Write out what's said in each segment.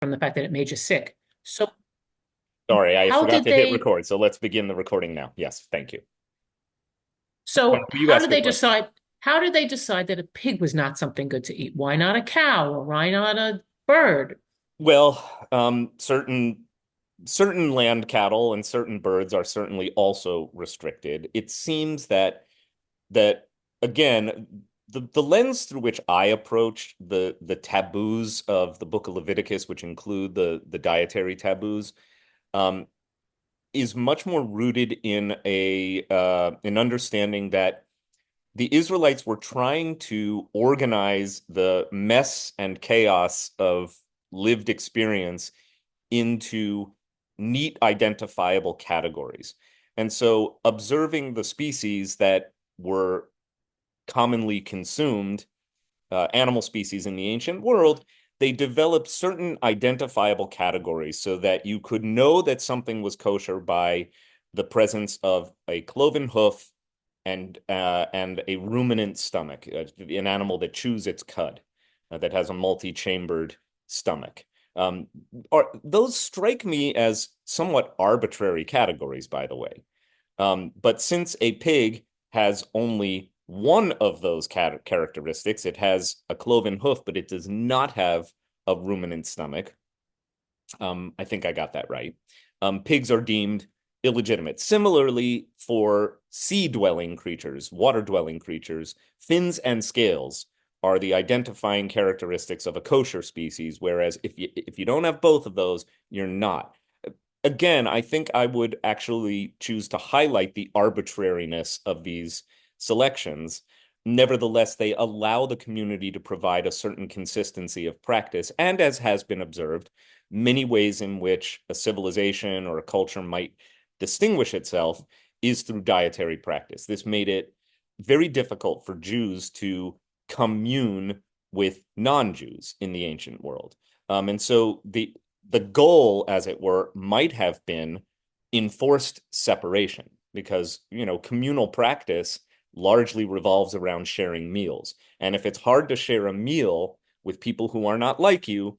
from the fact that it made you sick. So Sorry, I how forgot did to hit they, record. So let's begin the recording now. Yes, thank you. You how ask did your they question. decide, how did they decide that a pig was not something good to eat? Why not a cow or why not a bird? Well, certain land cattle and certain birds are certainly also restricted. It seems that again, the lens through which I approach the taboos of the Book of Leviticus, which include the dietary taboos, um, is much more rooted in a an understanding that the Israelites were trying to organize the mess and chaos of lived experience into neat, identifiable categories. And so, observing the species that were commonly consumed, animal species in the ancient world, they developed certain identifiable categories so that you could know that something was kosher by the presence of a cloven hoof and a ruminant stomach, an animal that chews its cud, that has a multi-chambered stomach. Um, those strike me as somewhat arbitrary categories, by the way. But since a pig has only one of those characteristics, it has a cloven hoof, but it does not have a ruminant stomach. I think I got that right. Pigs are deemed illegitimate. Similarly, for sea-dwelling creatures, water-dwelling creatures, fins and scales are the identifying characteristics of a kosher species, whereas if you don't have both of those, you're not. Again, I think I would actually choose to highlight the arbitrariness of these selections. Nevertheless, they allow the community to provide a certain consistency of practice, and as has been observed, many ways in which a civilization or a culture might distinguish itself is through dietary practice. This made it very difficult for Jews to commune with non-Jews in the ancient world. And so the goal, as it were, might have been enforced separation because, communal practice largely revolves around sharing meals. And if it's hard to share a meal with people who are not like you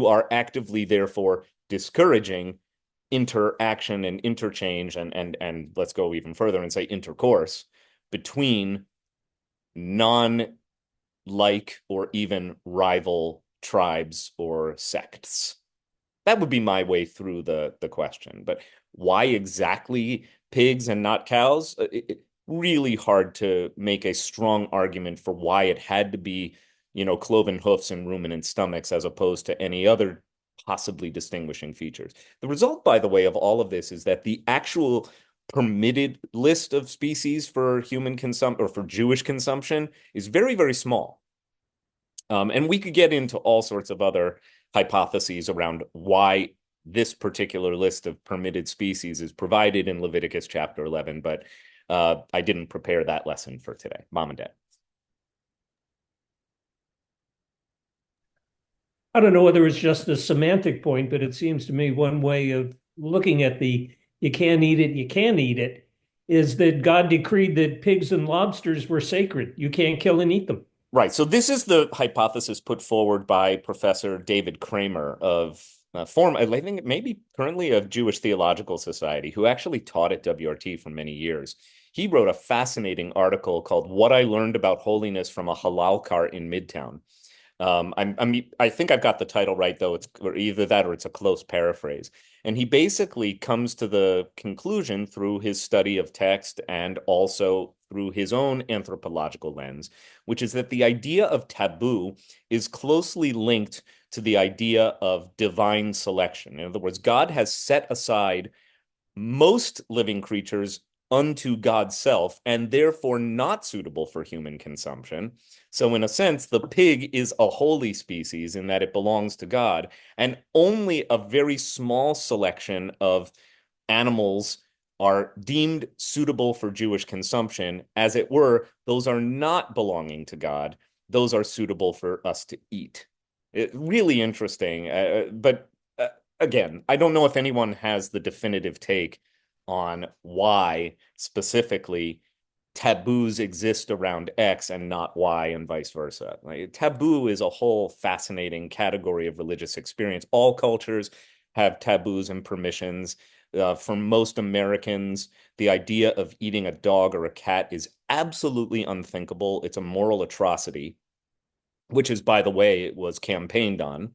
are actively, therefore, discouraging interaction and interchange and let's go even further and say intercourse between non-like or even rival tribes or sects. That would be my way through the question. But why exactly pigs and not cows? Really hard to make a strong argument for why it had to be, cloven hoofs and ruminant stomachs as opposed to any other possibly distinguishing features. The result, by the way, of all of this is that the actual permitted list of species for human consumption or for Jewish consumption is very, very small. And we could get into all sorts of other hypotheses around why this particular list of permitted species is provided in Leviticus chapter 11, but I didn't prepare that lesson for today. Mom and Dad. I don't know whether it's just a semantic point, but it seems to me one way of looking at the you can't eat it, you can't eat it, is that God decreed that pigs and lobsters were sacred. You can't kill and eat them. Right. So this is the hypothesis put forward by Professor David Kramer of I think maybe currently of Jewish Theological Society, who actually taught at WRT for many years. He wrote a fascinating article called "What I Learned About Holiness from a Halal Cart in Midtown." I think I've got the title right, though. It's or either that or it's a close paraphrase. And he basically comes to the conclusion through his study of text and also through his own anthropological lens, which is that the idea of taboo is closely linked to the idea of divine selection. In other words, God has set aside most living creatures unto God's self and therefore not suitable for human consumption. So, in a sense, the pig is a holy species in that it belongs to God, and only a very small selection of animals are deemed suitable for Jewish consumption. As it were, those are not belonging to God, those are suitable for us to eat. Really interesting. But again, I don't know if anyone has the definitive take on why specifically taboos exist around X and not Y and vice versa. Like, taboo is a whole fascinating category of religious experience. All cultures have taboos and permissions. For most Americans, the idea of eating a dog or a cat is absolutely unthinkable. It's a moral atrocity, which is, by the way, it was campaigned on,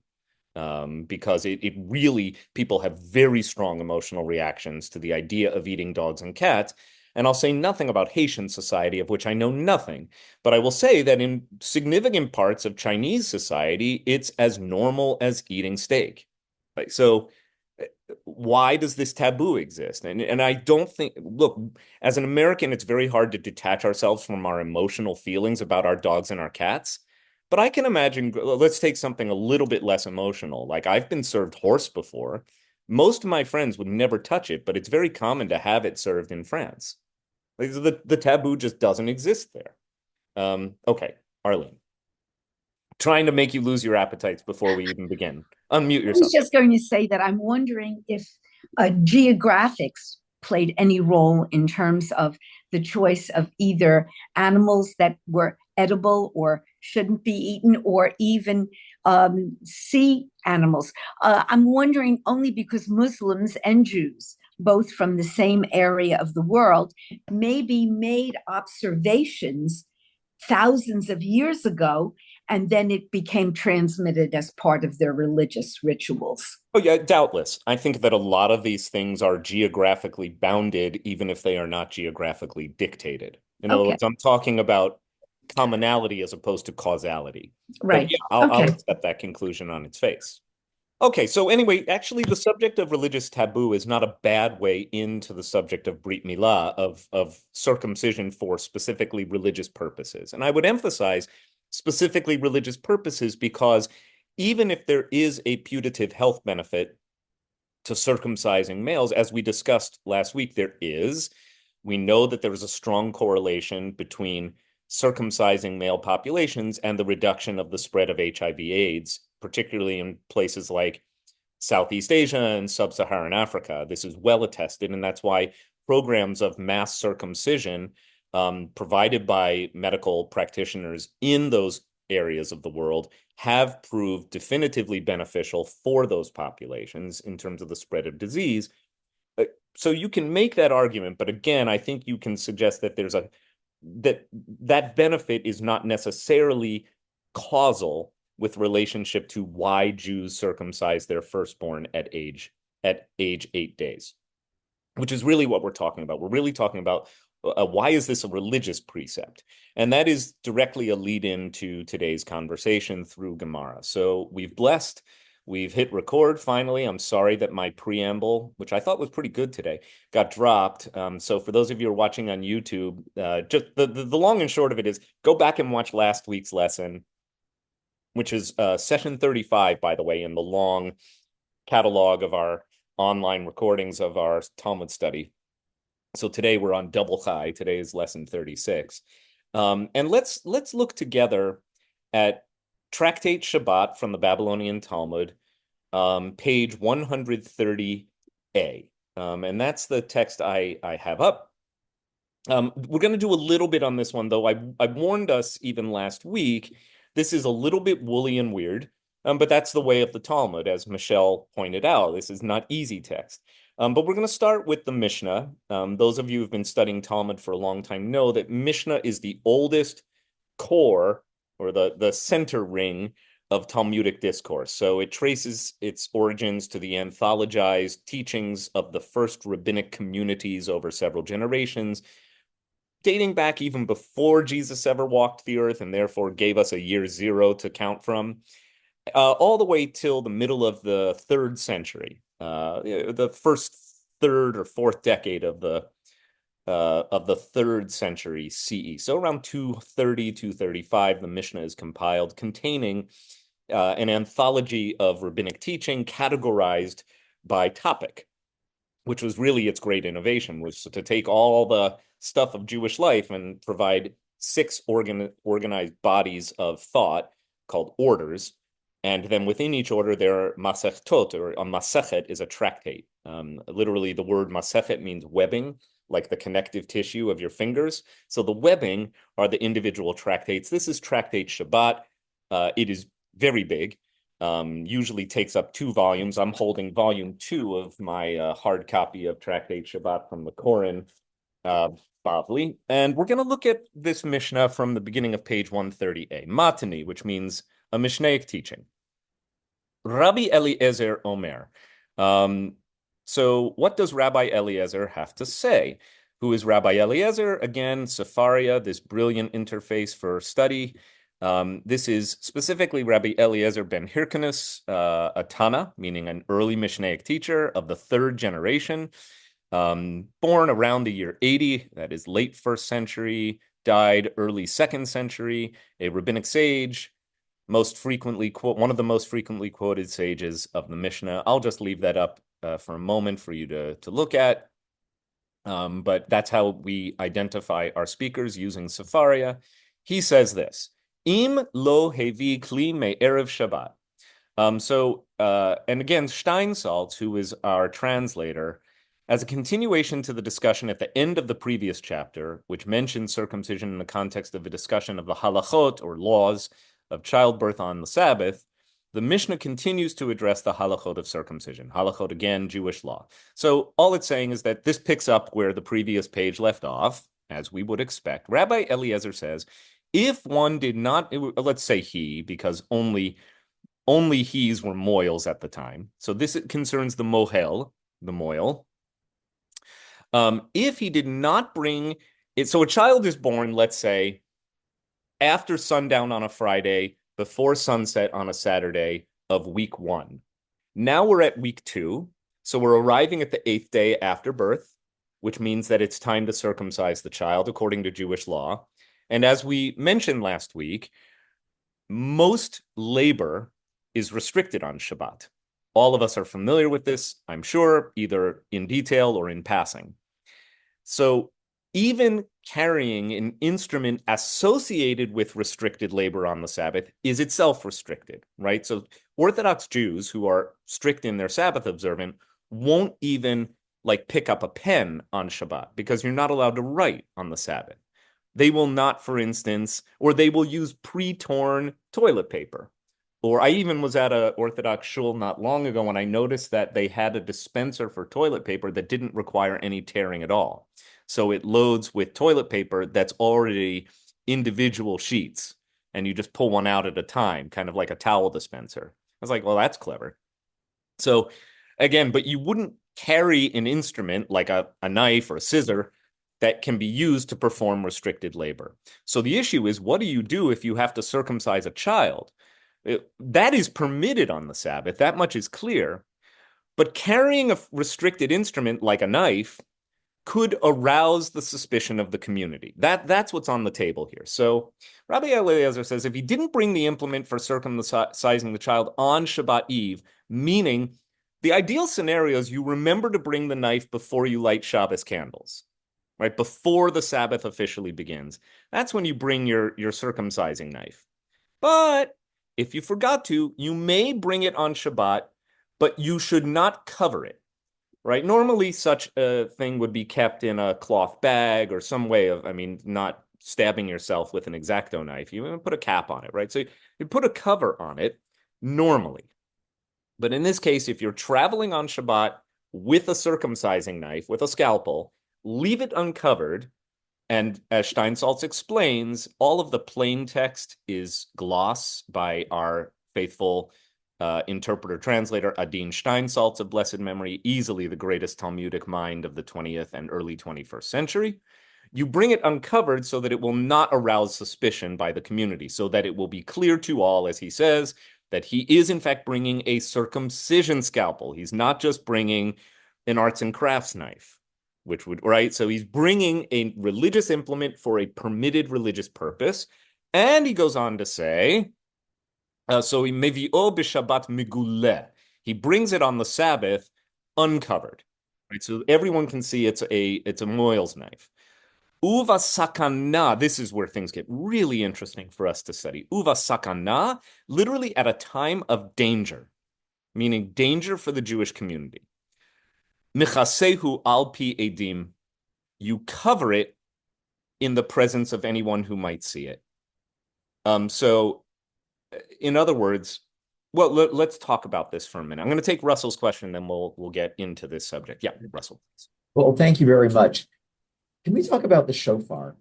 because it really, people have very strong emotional reactions to the idea of eating dogs and cats. And I'll say nothing about Haitian society, of which I know nothing, but I will say that in significant parts of Chinese society, it's as normal as eating steak. Like, so why does this taboo exist? And I don't think, look, as an American, it's very hard to detach ourselves from our emotional feelings about our dogs and our cats. But I can imagine, let's take something a little bit less emotional. Like, I've been served horse before. Most of my friends would never touch it, but it's very common to have it served in France. Like, the taboo just doesn't exist there. Okay, Arlene, trying to make you lose your appetites before we even begin. Unmute I was yourself. just going to say that I'm wondering if geographics played any role in terms of the choice of either animals that were edible or shouldn't be eaten, or even sea animals. I'm wondering only because Muslims and Jews, both from the same area of the world, maybe made observations thousands of years ago, and then it became transmitted as part of their religious rituals. Oh, yeah, doubtless. I think that a lot of these things are geographically bounded, even if they are not geographically dictated. In other Okay, words, I'm talking about commonality as opposed to causality. But right. yeah, I'll Okay. accept that conclusion on its face. Okay, so anyway, actually, the subject of religious taboo is not a bad way into the subject of Brit Milah, of circumcision for specifically religious purposes. And I would emphasize specifically religious purposes because even if there is a putative health benefit to circumcising males, as we discussed last week, there is. We know that there is a strong correlation between circumcising male populations and the reduction of the spread of HIV/AIDS, particularly in places like Southeast Asia and Sub-Saharan Africa. This is well attested, and that's why programs of mass circumcision provided by medical practitioners in those areas of the world have proved definitively beneficial for those populations in terms of the spread of disease. So you can make that argument, but again, I think you can suggest that that benefit is not necessarily causal with relationship to why Jews circumcise their firstborn at age 8 days, which is really what we're talking about. We're really talking about why is this a religious precept? And that is directly a lead in to today's conversation through Gemara. So we've hit record finally. I'm sorry that my preamble, which I thought was pretty good today, got dropped. So for those of you who are watching on YouTube, just the long and short of it is go back and watch last week's lesson, which is session 35, by the way, in the long catalog of our online recordings of our Talmud study. So today we're on double chai. Today is lesson 36. And let's look together at Tractate Shabbat from the Babylonian Talmud, page 130a. And that's the text I have up. We're going to do a little bit on this one, though. I warned us even last week. This is a little bit woolly and weird, but that's the way of the Talmud, as Michelle pointed out. This is not easy text. But we're going to start with the Mishnah. Those of you who've been studying Talmud for a long time know that Mishnah is the oldest core, or the center ring of Talmudic discourse. So it traces its origins to the anthologized teachings of the first rabbinic communities over several generations, dating back even before Jesus ever walked the earth and therefore gave us a year zero to count from, all the way till the middle of the 3rd century, the first third or fourth decade of the 3rd century CE. So around 230, 235, the Mishnah is compiled, containing an anthology of rabbinic teaching categorized by topic, which was really its great innovation, was to take all the stuff of Jewish life and provide 6 organized bodies of thought called orders. And then within each order, there are masechtot, or a masechet is a tractate. Literally, the word masechet means webbing. like the connective tissue of your fingers. So the webbing are the individual tractates. This is Tractate Shabbat. It is very big. Usually takes up 2 volumes. I'm holding volume 2 of my hard copy of Tractate Shabbat from the Koren Bavli. And we're going to look at this Mishnah from the beginning of page 130a. Matani, which means a Mishnaic teaching. Rabbi Eliezer Omer. So what does Rabbi Eliezer have to say? Who is Rabbi Eliezer? Again, Sefaria, this brilliant interface for study. This is specifically Rabbi Eliezer ben Hyrcanus, a Tana, meaning an early Mishnaic teacher of the 3rd generation, born around the year 80, that is late 1st century, died early 2nd century, a rabbinic sage, one of the most frequently quoted sages of the Mishnah. I'll just leave that up for a moment for you to look at. But that's how we identify our speakers using Sefaria. He says this, Im lo hevi kli me erev Shabbat. And again, Steinsaltz, who is our translator, as a continuation to the discussion at the end of the previous chapter, which mentioned circumcision in the context of a discussion of the halachot, or laws, of childbirth on the Sabbath, the Mishnah continues to address the halachot of circumcision. Halachot, again, Jewish law. So all it's saying is that this picks up where the previous page left off, as we would expect. Rabbi Eliezer says, if one did not, let's say he, because only he's were moils at the time. So this concerns the mohel, the moil. If he did not bring it, so a child is born, let's say, after sundown on a Friday, before sunset on a Saturday of week 1. Now we're at week 2, so we're arriving at the 8th day after birth, which means that it's time to circumcise the child according to Jewish law. And as we mentioned last week, most labor is restricted on Shabbat. All of us are familiar with this, I'm sure, either in detail or in passing. So even carrying an instrument associated with restricted labor on the Sabbath is itself restricted, right? So Orthodox Jews who are strict in their Sabbath observant won't even pick up a pen on Shabbat because you're not allowed to write on the Sabbath. They will not, for instance, or they will use pre-torn toilet paper. Or I even was at an Orthodox shul not long ago when I noticed that they had a dispenser for toilet paper that didn't require any tearing at all. So it loads with toilet paper that's already individual sheets, and you just pull one out at a time, kind of like a towel dispenser. I was like, well, that's clever. So again, but you wouldn't carry an instrument like a knife or a scissor that can be used to perform restricted labor. So the issue is, what do you do if you have to circumcise a child? That is permitted on the Sabbath. That much is clear. But carrying a restricted instrument like a knife could arouse the suspicion of the community. That's what's on the table here. So Rabbi Eliezer says if he didn't bring the implement for circumcising the child on Shabbat Eve, meaning the ideal scenario is you remember to bring the knife before you light Shabbos candles, right? Before the Sabbath officially begins. That's when you bring your circumcising knife. But if you forgot to, you may bring it on Shabbat, but you should not cover it. Right? Normally, such a thing would be kept in a cloth bag or some way of, not stabbing yourself with an X-Acto knife. You put a cap on it, right? So you put a cover on it normally. But in this case, if you're traveling on Shabbat with a circumcising knife, with a scalpel, leave it uncovered. And as Steinsaltz explains, all of the plain text is gloss by our faithful interpreter translator Adin Steinsaltz of blessed memory, easily the greatest Talmudic mind of the 20th and early 21st century. You bring it uncovered so that it will not arouse suspicion by the community, so that it will be clear to all, as he says, that he is in fact bringing a circumcision scalpel. He's not just bringing an arts and crafts knife, which would, right? So he's bringing a religious implement for a permitted religious purpose. And he goes on to say, so he mevi'o b'Shabbat miguleh. He brings it on the Sabbath uncovered, right? So everyone can see it's a moil's knife. Uva sakana. This is where things get really interesting for us to study. Uva sakana, literally at a time of danger, meaning danger for the Jewish community. Michasehu al pi edim. you cover it in the presence of anyone who might see it. So in other words, well, let's talk about this for a minute. I'm going to take Russell's question, then we'll get into this subject. Yeah, Russell. Well, thank you very much. Can we talk about the shofar?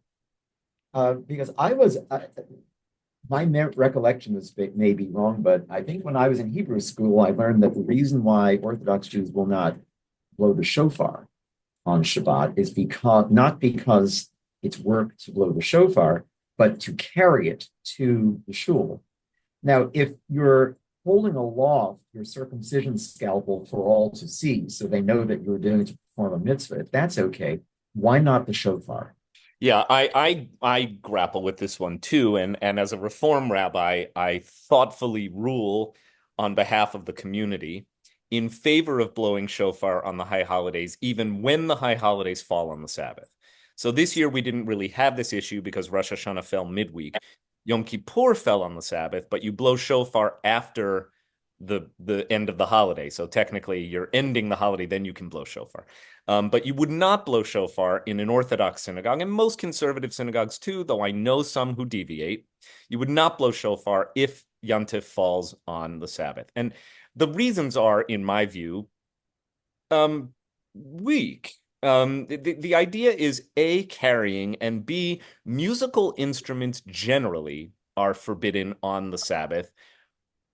Because my recollection may be wrong, but I think when I was in Hebrew school, I learned that the reason why Orthodox Jews will not blow the shofar on Shabbat is not because it's work to blow the shofar, but to carry it to the shul. Now, if you're holding aloft your circumcision scalpel for all to see, so they know that you're doing it to perform a mitzvah, if that's okay, why not the shofar? Yeah, I grapple with this one too, and as a Reform rabbi, I thoughtfully rule on behalf of the community in favor of blowing shofar on the high holidays, even when the high holidays fall on the Sabbath. So this year we didn't really have this issue because Rosh Hashanah fell midweek. Yom Kippur fell on the Sabbath, but you blow shofar after the end of the holiday. So technically you're ending the holiday, then you can blow shofar. But you would not blow shofar in an Orthodox synagogue, and most conservative synagogues too, though I know some who deviate. You would not blow shofar if Yontif falls on the Sabbath. And the reasons are, in my view, weak. The idea is A, carrying, and B, musical instruments generally are forbidden on the Sabbath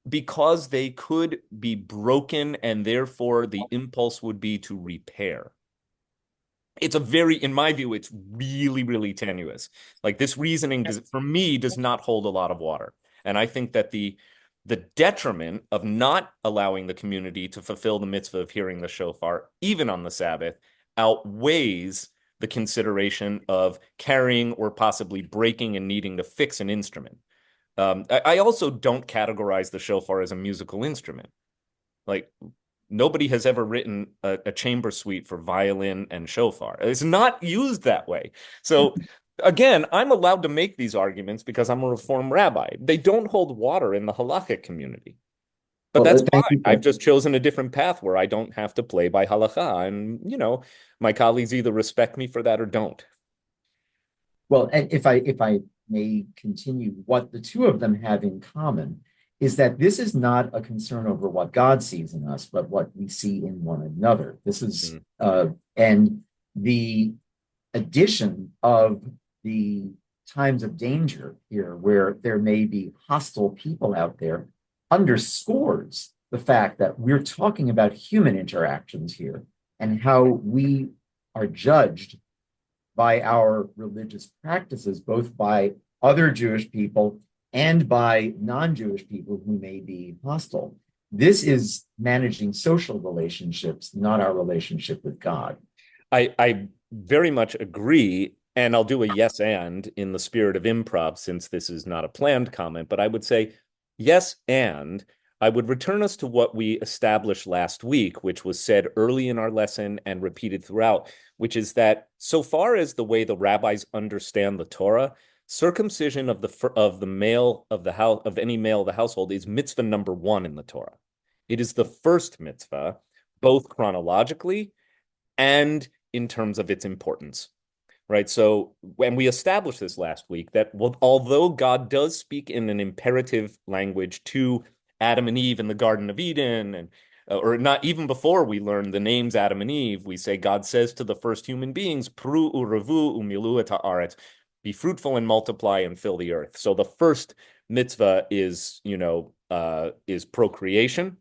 because they could be broken, and therefore the impulse would be to repair. It's in my view, it's really, really tenuous. Like this reasoning, for me, does not hold a lot of water. And I think that the detriment of not allowing the community to fulfill the mitzvah of hearing the shofar, even on the Sabbath, outweighs the consideration of carrying or possibly breaking and needing to fix an instrument. I also don't categorize the shofar as a musical instrument. Like nobody has ever written a chamber suite for violin and shofar. It's not used that way. So again, I'm allowed to make these arguments because I'm a Reform rabbi. They don't hold water in the halakhic community. But that's fine. I've just chosen a different path where I don't have to play by halakha. And, my colleagues either respect me for that or don't. Well, and if I may continue, what the two of them have in common is that this is not a concern over what God sees in us, but what we see in one another. This is, and the addition of the times of danger here, where there may be hostile people out there, underscores the fact that we're talking about human interactions here and how we are judged by our religious practices, both by other Jewish people and by non-Jewish people who may be hostile. This is managing social relationships, not our relationship with God. I very much agree. And I'll do a yes and in the spirit of improv, since this is not a planned comment, but I would say yes, and I would return us to what we established last week, which was said early in our lesson and repeated throughout, which is that so far as the way the rabbis understand the Torah, circumcision of the male of the house, of any male of the household, is mitzvah number 1 in the Torah. It is the first mitzvah, both chronologically and in terms of its importance. Right. So when we established this last week, that although God does speak in an imperative language to Adam and Eve in the Garden of Eden, and or not even before we learn the names Adam and Eve, we say God says to the first human beings, "Pru u'revu u'milu et haaretz," be fruitful and multiply and fill the earth. So the first mitzvah is procreation.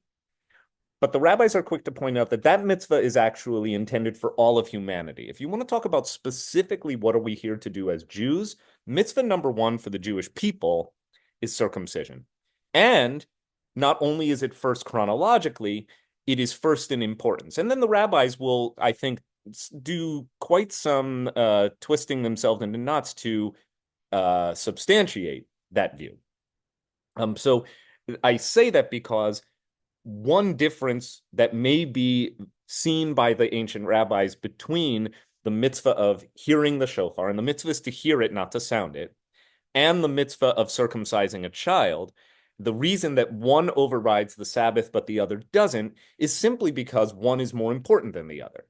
But the rabbis are quick to point out that mitzvah is actually intended for all of humanity. If you want to talk about specifically what are we here to do as Jews, mitzvah number 1 for the Jewish people is circumcision. And not only is it first chronologically, it is first in importance. And then the rabbis will, I think, do quite some twisting themselves into knots to substantiate that view. So I say that because one difference that may be seen by the ancient rabbis between the mitzvah of hearing the shofar, and the mitzvah is to hear it, not to sound it, and the mitzvah of circumcising a child, the reason that one overrides the Sabbath but the other doesn't is simply because one is more important than the other.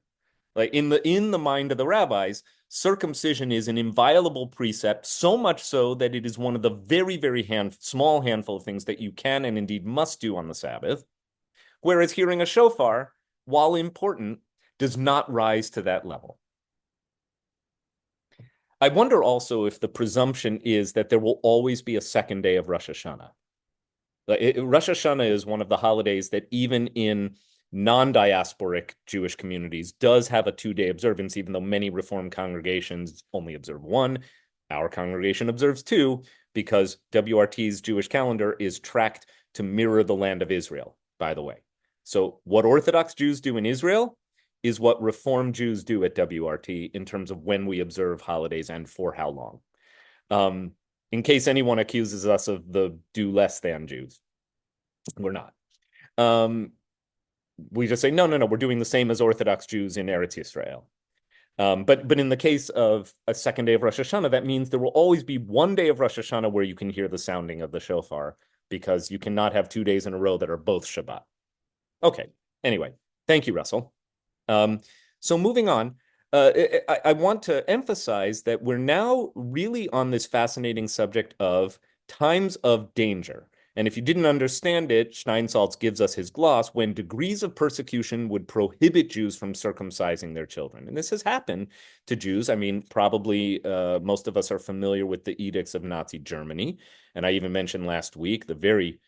Like in the mind of the rabbis, circumcision is an inviolable precept, so much so that it is one of the very, very small handful of things that you can and indeed must do on the Sabbath. Whereas hearing a shofar, while important, does not rise to that level. I wonder also if the presumption is that there will always be a second day of Rosh Hashanah. Rosh Hashanah is one of the holidays that even in non-diasporic Jewish communities does have a 2-day observance, even though many Reformed congregations only observe one. Our congregation observes 2 because WRT's Jewish calendar is tracked to mirror the land of Israel, by the way. So what Orthodox Jews do in Israel is what Reformed Jews do at WRT in terms of when we observe holidays and for how long. In case anyone accuses us of the do less than Jews, we're not. We just say, no, we're doing the same as Orthodox Jews in Eretz Yisrael. But in the case of a second day of Rosh Hashanah, that means there will always be one day of Rosh Hashanah where you can hear the sounding of the shofar, because you cannot have 2 days in a row that are both Shabbat. Okay, anyway, thank you, Russell. So moving on, I want to emphasize that we're now really on this fascinating subject of times of danger. And if you didn't understand it, Steinsaltz gives us his gloss: when degrees of persecution would prohibit Jews from circumcising their children. And this has happened to Jews. I mean, probably most of us are familiar with the edicts of Nazi Germany. And I even mentioned last week the very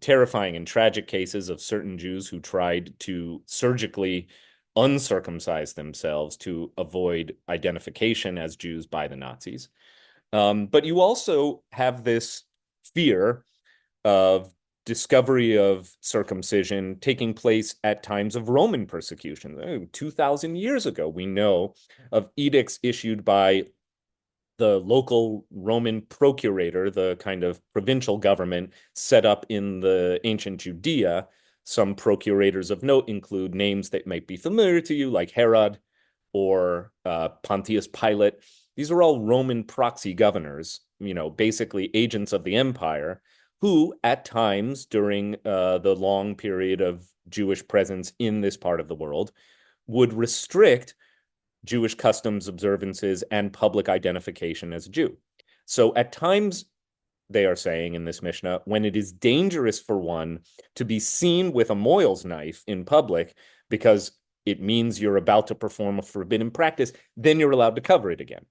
terrifying and tragic cases of certain Jews who tried to surgically uncircumcise themselves to avoid identification as Jews by the Nazis. But you also have this fear of discovery of circumcision taking place at times of Roman persecution. 2,000 years ago, we know of edicts issued by the local Roman procurator, the kind of provincial government set up in the ancient Judea. Some procurators of note include names that might be familiar to you, like Herod or Pontius Pilate. These are all Roman proxy governors, basically agents of the empire, who at times during the long period of Jewish presence in this part of the world would restrict Jewish customs, observances, and public identification as a Jew. So at times, they are saying in this Mishnah, when it is dangerous for one to be seen with a moil's knife in public because it means you're about to perform a forbidden practice, then you're allowed to cover it again.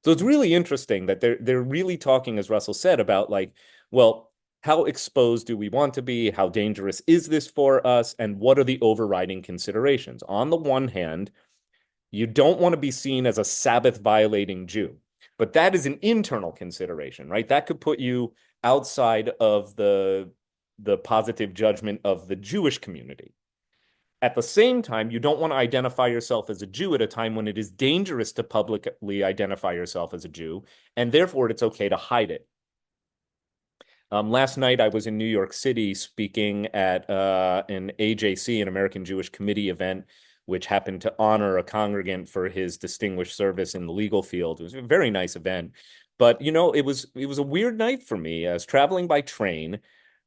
So it's really interesting that they're really talking, as Russell said, about well, how exposed do we want to be? How dangerous is this for us? And what are the overriding considerations? On the one hand, you don't want to be seen as a Sabbath-violating Jew. But that is an internal consideration, right? That could put you outside of the positive judgment of the Jewish community. At the same time, you don't want to identify yourself as a Jew at a time when it is dangerous to publicly identify yourself as a Jew, and therefore it's okay to hide it. Last night, I was in New York City speaking at an AJC, an American Jewish Committee event, which happened to honor a congregant for his distinguished service in the legal field. It was a very nice event. But, it was a weird night for me. I was traveling by train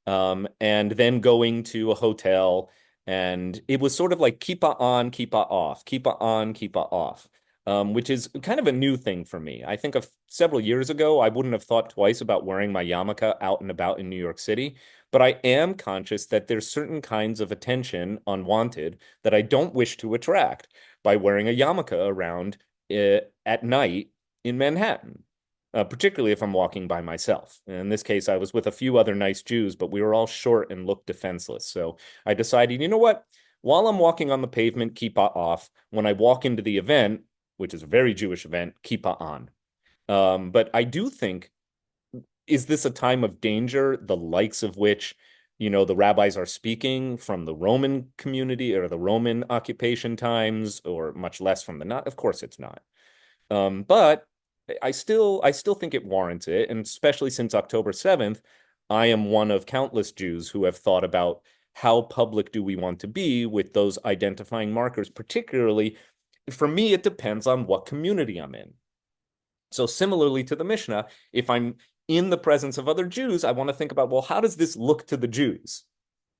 and then going to a hotel. And it was sort of like kippah on, kippah off, kippah on, kippah off, which is kind of a new thing for me. I think of several years ago, I wouldn't have thought twice about wearing my yarmulke out and about in New York City. But I am conscious that there's certain kinds of attention, unwanted, that I don't wish to attract by wearing a yarmulke around at night in Manhattan, particularly if I'm walking by myself. In this case, I was with a few other nice Jews, but we were all short and looked defenseless. So I decided, you know what? While I'm walking on the pavement, kippah off. When I walk into the event, which is a very Jewish event, kippah on. But I do think, is this a time of danger, the likes of which, the rabbis are speaking from the Roman community or the Roman occupation times, or much less from the not? Of course it's not. But I still think it warrants it. And especially since October 7th, I am one of countless Jews who have thought about how public do we want to be with those identifying markers. Particularly, for me, it depends on what community I'm in. So similarly to the Mishnah, if I'm in the presence of other Jews, I want to think about, well, how does this look to the Jews?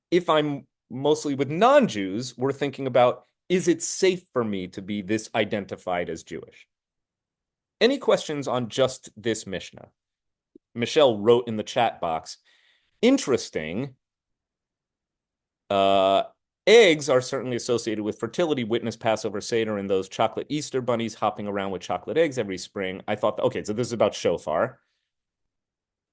If I'm mostly with non-Jews, we're thinking about, is it safe for me to be this identified as Jewish? Any questions on just this Mishnah? Michelle wrote in the chat box, interesting. Eggs are certainly associated with fertility. Witness Passover Seder and those chocolate Easter bunnies hopping around with chocolate eggs every spring. I thought, okay, so this is about shofar.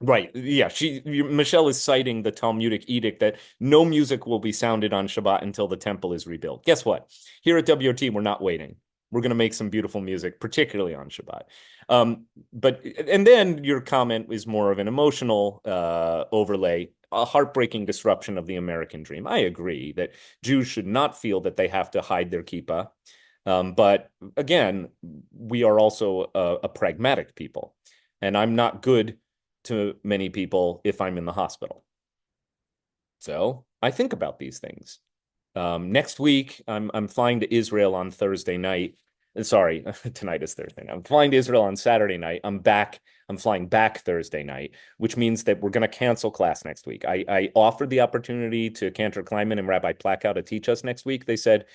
Right. Yeah. Michelle is citing the Talmudic edict that no music will be sounded on Shabbat until the temple is rebuilt. Guess what? Here at WOT, we're not waiting. We're going to make some beautiful music, particularly on Shabbat. And then your comment is more of an emotional overlay, a heartbreaking disruption of the American dream. I agree that Jews should not feel that they have to hide their kippah. But again, we are also a pragmatic people, and I'm not good to many people if I'm in the hospital. So I think about these things. Next week, I'm flying to Israel on Thursday night. Sorry, tonight is Thursday night. I'm flying to Israel on Saturday night. I'm flying back Thursday night, which means that we're going to cancel class next week. I offered the opportunity to Cantor Kleinman and Rabbi Plakow to teach us next week. They said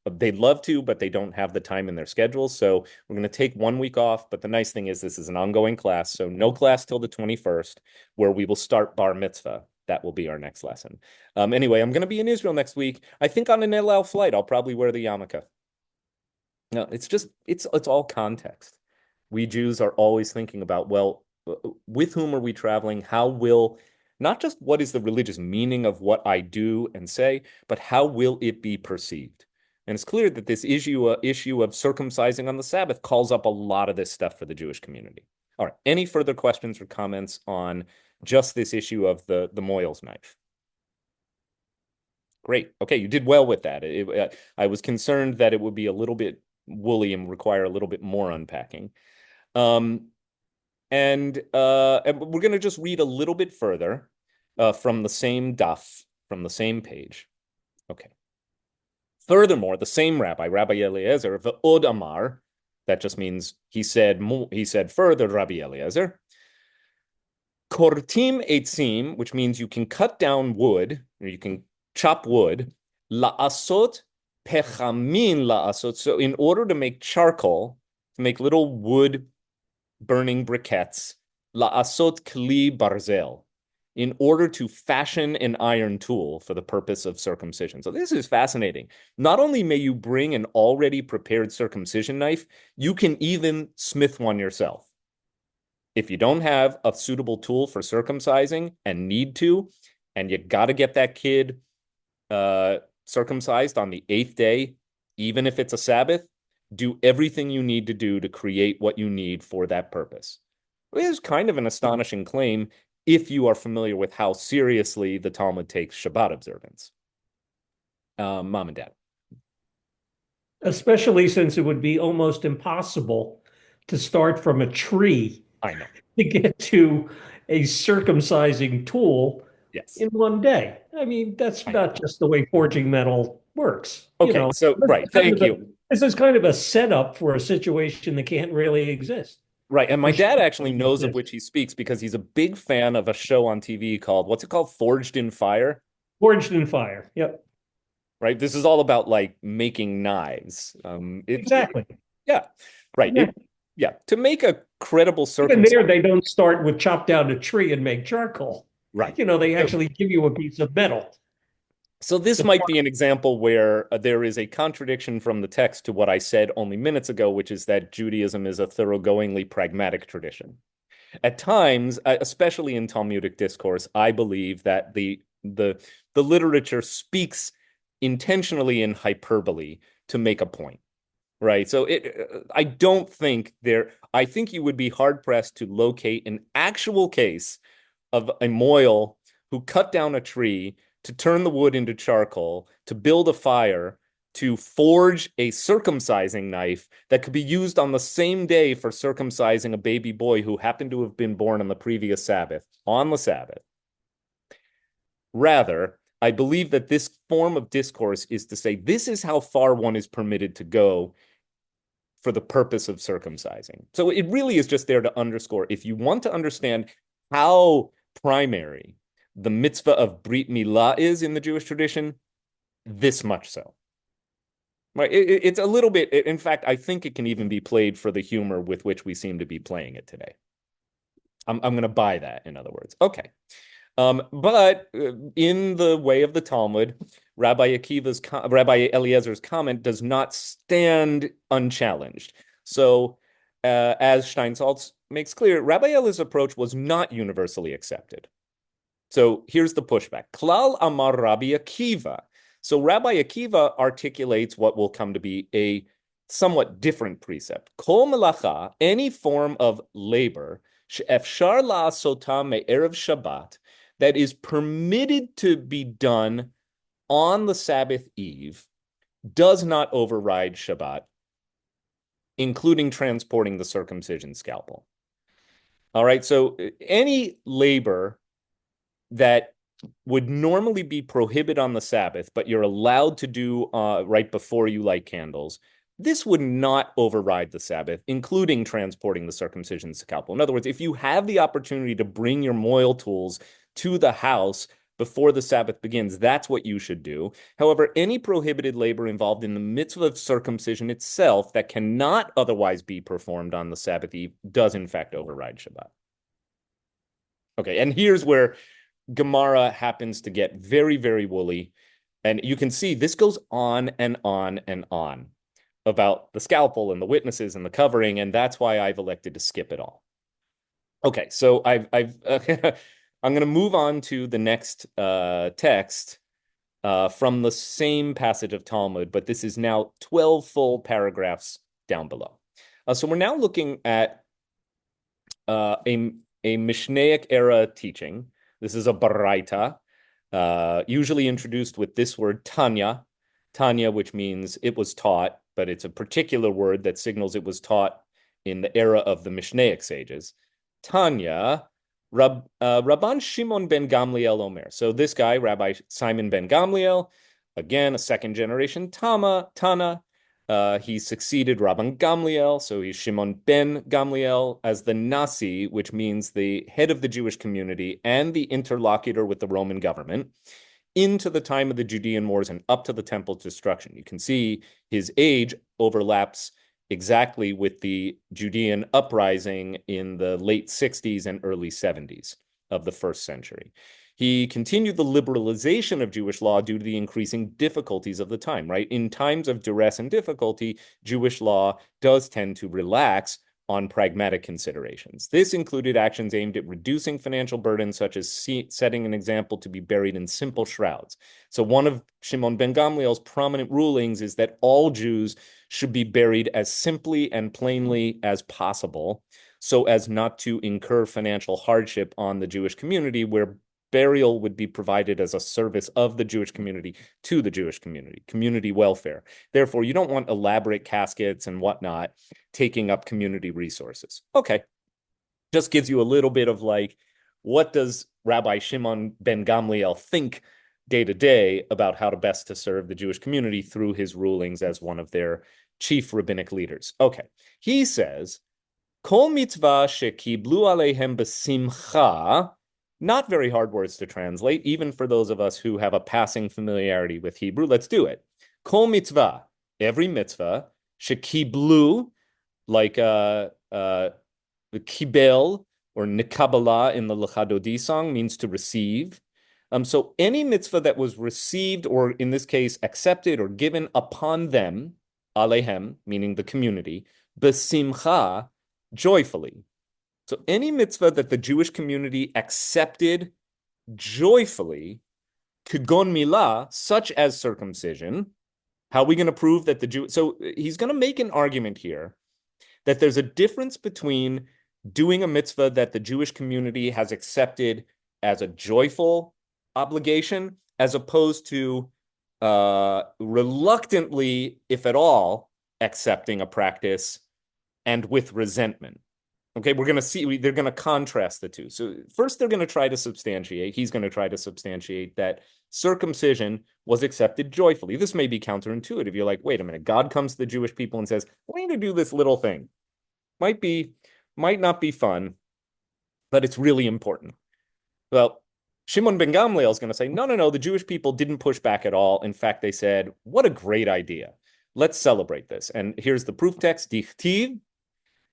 they'd love to, but they don't have the time in their schedules. So we're going to take 1 week off. But the nice thing is this is an ongoing class. So no class till the 21st, where we will start bar mitzvah. That will be our next lesson. Anyway, I'm going to be in Israel next week. I think on an El Al flight, I'll probably wear the yarmulke. No, it's all context. We Jews are always thinking about, well, with whom are we traveling? How will, not just what is the religious meaning of what I do and say, but how will it be perceived? And it's clear that this issue of circumcising on the Sabbath calls up a lot of this stuff for the Jewish community. All right. Any further questions or comments on just this issue of the Moyles knife? Great. Okay, you did well with that. I was concerned that it would be a little bit woolly and require a little bit more unpacking. And we're going to just read a little bit further from the same daf, from the same page. Okay. Furthermore, the same Rabbi Eliezer, Ve'od Amar, that just means he said further, Rabbi Eliezer, Kortim etzim, which means you can cut down wood, or you can chop wood, la'asot pechamin la'asot. So in order to make charcoal, to make little wood burning briquettes, la'asot kli barzel, in order to fashion an iron tool for the purpose of circumcision. So this is fascinating. Not only may you bring an already prepared circumcision knife, you can even smith one yourself. If you don't have a suitable tool for circumcising and need to, and you got to get that kid circumcised on the 8th day, even if it's a Sabbath, do everything you need to do to create what you need for that purpose. It is kind of an astonishing claim if you are familiar with how seriously the Talmud takes Shabbat observance. Mom and Dad. Especially since it would be almost impossible to start from a tree. I know. To get to a circumcising tool in one day. I mean, that's not just the way forging metal works. Okay, so right, thank you. This is kind of a setup for a situation that can't really exist. Right, and my dad actually knows of which he speaks because he's a big fan of a show on TV called, what's it called? Forged in Fire? Forged in Fire, yep. Right, this is all about like making knives. Exactly. Yeah, right. Yeah. To make a credible circumcision. Even there, they don't start with chop down a tree and make charcoal. Right. They actually give you a piece of metal. So this might be an example where there is a contradiction from the text to what I said only minutes ago, which is that Judaism is a thoroughgoingly pragmatic tradition. At times, especially in Talmudic discourse, I believe that the literature speaks intentionally in hyperbole to make a point. Right. So I don't think I think you would be hard pressed to locate an actual case of a Moyle who cut down a tree to turn the wood into charcoal, to build a fire, to forge a circumcising knife that could be used on the same day for circumcising a baby boy who happened to have been born on the previous Sabbath, on the Sabbath. Rather, I believe that this form of discourse is to say, this is how far one is permitted to go for the purpose of circumcising. So it really is just there to underscore, if you want to understand how primary the mitzvah of Brit Milah is in the Jewish tradition, this much so. Right. It's a little bit, in fact, I think it can even be played for the humor with which we seem to be playing it today. I'm going to buy that, in other words. Okay. But in the way of the Talmud, Rabbi Eliezer's comment does not stand unchallenged. So, as Steinsaltz makes clear, Rabbi Eliezer's approach was not universally accepted. So here's the pushback. Klal Amar Rabbi Akiva. So Rabbi Akiva articulates what will come to be a somewhat different precept. Kol melacha, any form of labor, she'efshar la'asota me'erev Shabbat, that is permitted to be done on the Sabbath eve, does not override Shabbat, including transporting the circumcision scalpel. All right, so any labor that would normally be prohibited on the Sabbath, but you're allowed to do right before you light candles, this would not override the Sabbath, including transporting the circumcision scalpel. In other words, if you have the opportunity to bring your moil tools to the house before the Sabbath begins, that's what you should do. However, any prohibited labor involved in the mitzvah of circumcision itself that cannot otherwise be performed on the Sabbath eve does in fact override Shabbat. Okay, and here's where Gemara happens to get very, very woolly. And you can see this goes on and on and on about the scalpel and the witnesses and the covering, and that's why I've elected to skip it all. Okay, so I'm going to move on to the next text from the same passage of Talmud, but this is now 12 full paragraphs down below. So we're now looking at a Mishnaic era teaching. This is a baraita, usually introduced with this word Tanya, which means it was taught, but it's a particular word that signals it was taught in the era of the Mishnaic sages. Tanya, Rabban Shimon ben Gamliel Omer. So this guy, Rabbi Simon ben Gamliel, again, a second generation Tana. He succeeded Rabban Gamliel, so he's Shimon ben Gamliel as the Nasi, which means the head of the Jewish community and the interlocutor with the Roman government, into the time of the Judean wars and up to the temple's destruction. You can see his age overlaps exactly with the Judean uprising in the late 60s and early 70s of the first century. He continued the liberalization of Jewish law due to the increasing difficulties of the time, right? In times of duress and difficulty, Jewish law does tend to relax on pragmatic considerations. This included actions aimed at reducing financial burdens, such as setting an example to be buried in simple shrouds. So one of Shimon ben Gamliel's prominent rulings is that all Jews should be buried as simply and plainly as possible, so as not to incur financial hardship on the Jewish community, where burial would be provided as a service of the Jewish community to the Jewish community, community welfare. Therefore, you don't want elaborate caskets and whatnot taking up community resources. Okay, just gives you a little bit of like, what does Rabbi Shimon ben Gamliel think day to day about how to best to serve the Jewish community through his rulings as one of their chief rabbinic leaders? Okay, he says, Kol mitzvah shekiblu alehem b'simcha. Not very hard words to translate, even for those of us who have a passing familiarity with Hebrew. Let's do it. Kol mitzvah, every mitzvah, shekiblu, like kibel or nikabala in the Lechadodi song, means to receive. So any mitzvah that was received, or in this case, accepted or given upon them, alehem, meaning the community, besimcha, joyfully. So any mitzvah that the Jewish community accepted joyfully, Brit Milah, such as circumcision. How are we going to prove that the Jew? So he's going to make an argument here that there's a difference between doing a mitzvah that the Jewish community has accepted as a joyful obligation, as opposed to reluctantly, if at all, accepting a practice and with resentment. Okay, we're going to see, they're going to contrast the two. So first, they're going to try to substantiate, he's going to try to substantiate that circumcision was accepted joyfully. This may be counterintuitive. You're like, wait a minute, God comes to the Jewish people and says, I want you to do this little thing. Might not be fun, but it's really important. Well, Shimon ben Gamliel is going to say, no, the Jewish people didn't push back at all. In fact, they said, what a great idea. let's celebrate this. And here's the proof text, dichtiv.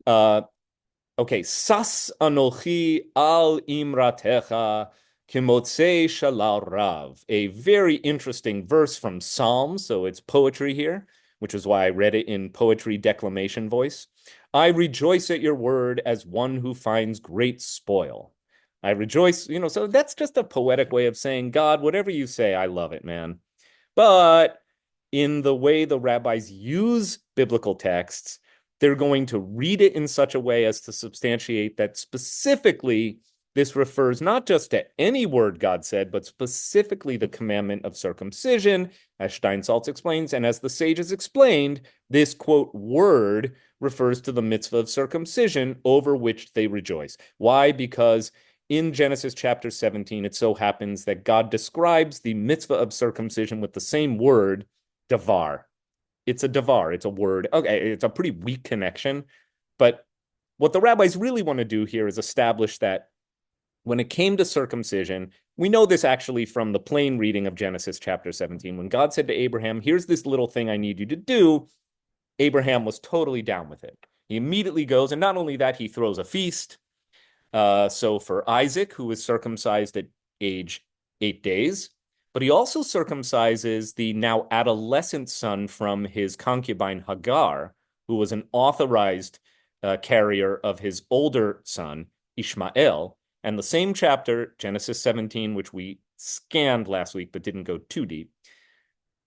Okay, sas anochi al imratecha kimotzei shalal rav. A very interesting verse from Psalms, so it's poetry here, which is why I read it in poetry declamation voice. I rejoice at your word as one who finds great spoil. I rejoice, so that's just a poetic way of saying, God, whatever you say, I love it, man. But in the way the rabbis use biblical texts, they're going to read it in such a way as to substantiate that specifically this refers not just to any word God said, but specifically the commandment of circumcision, as Steinsaltz explains, and as the sages explained, this, quote, word refers to the mitzvah of circumcision over which they rejoice. Why? Because in Genesis chapter 17, it so happens that God describes the mitzvah of circumcision with the same word, davar. It's a davar, it's a word. Okay, it's a pretty weak connection. But what the rabbis really want to do here is establish that when it came to circumcision, we know this actually from the plain reading of Genesis chapter 17. When God said to Abraham, here's this little thing I need you to do, Abraham was totally down with it. He immediately goes, and not only that, he throws a feast. So for Isaac, who was circumcised at age 8 days, but he also circumcises the now adolescent son from his concubine Hagar, who was an authorized carrier of his older son, Ishmael. And the same chapter, Genesis 17, which we scanned last week but didn't go too deep,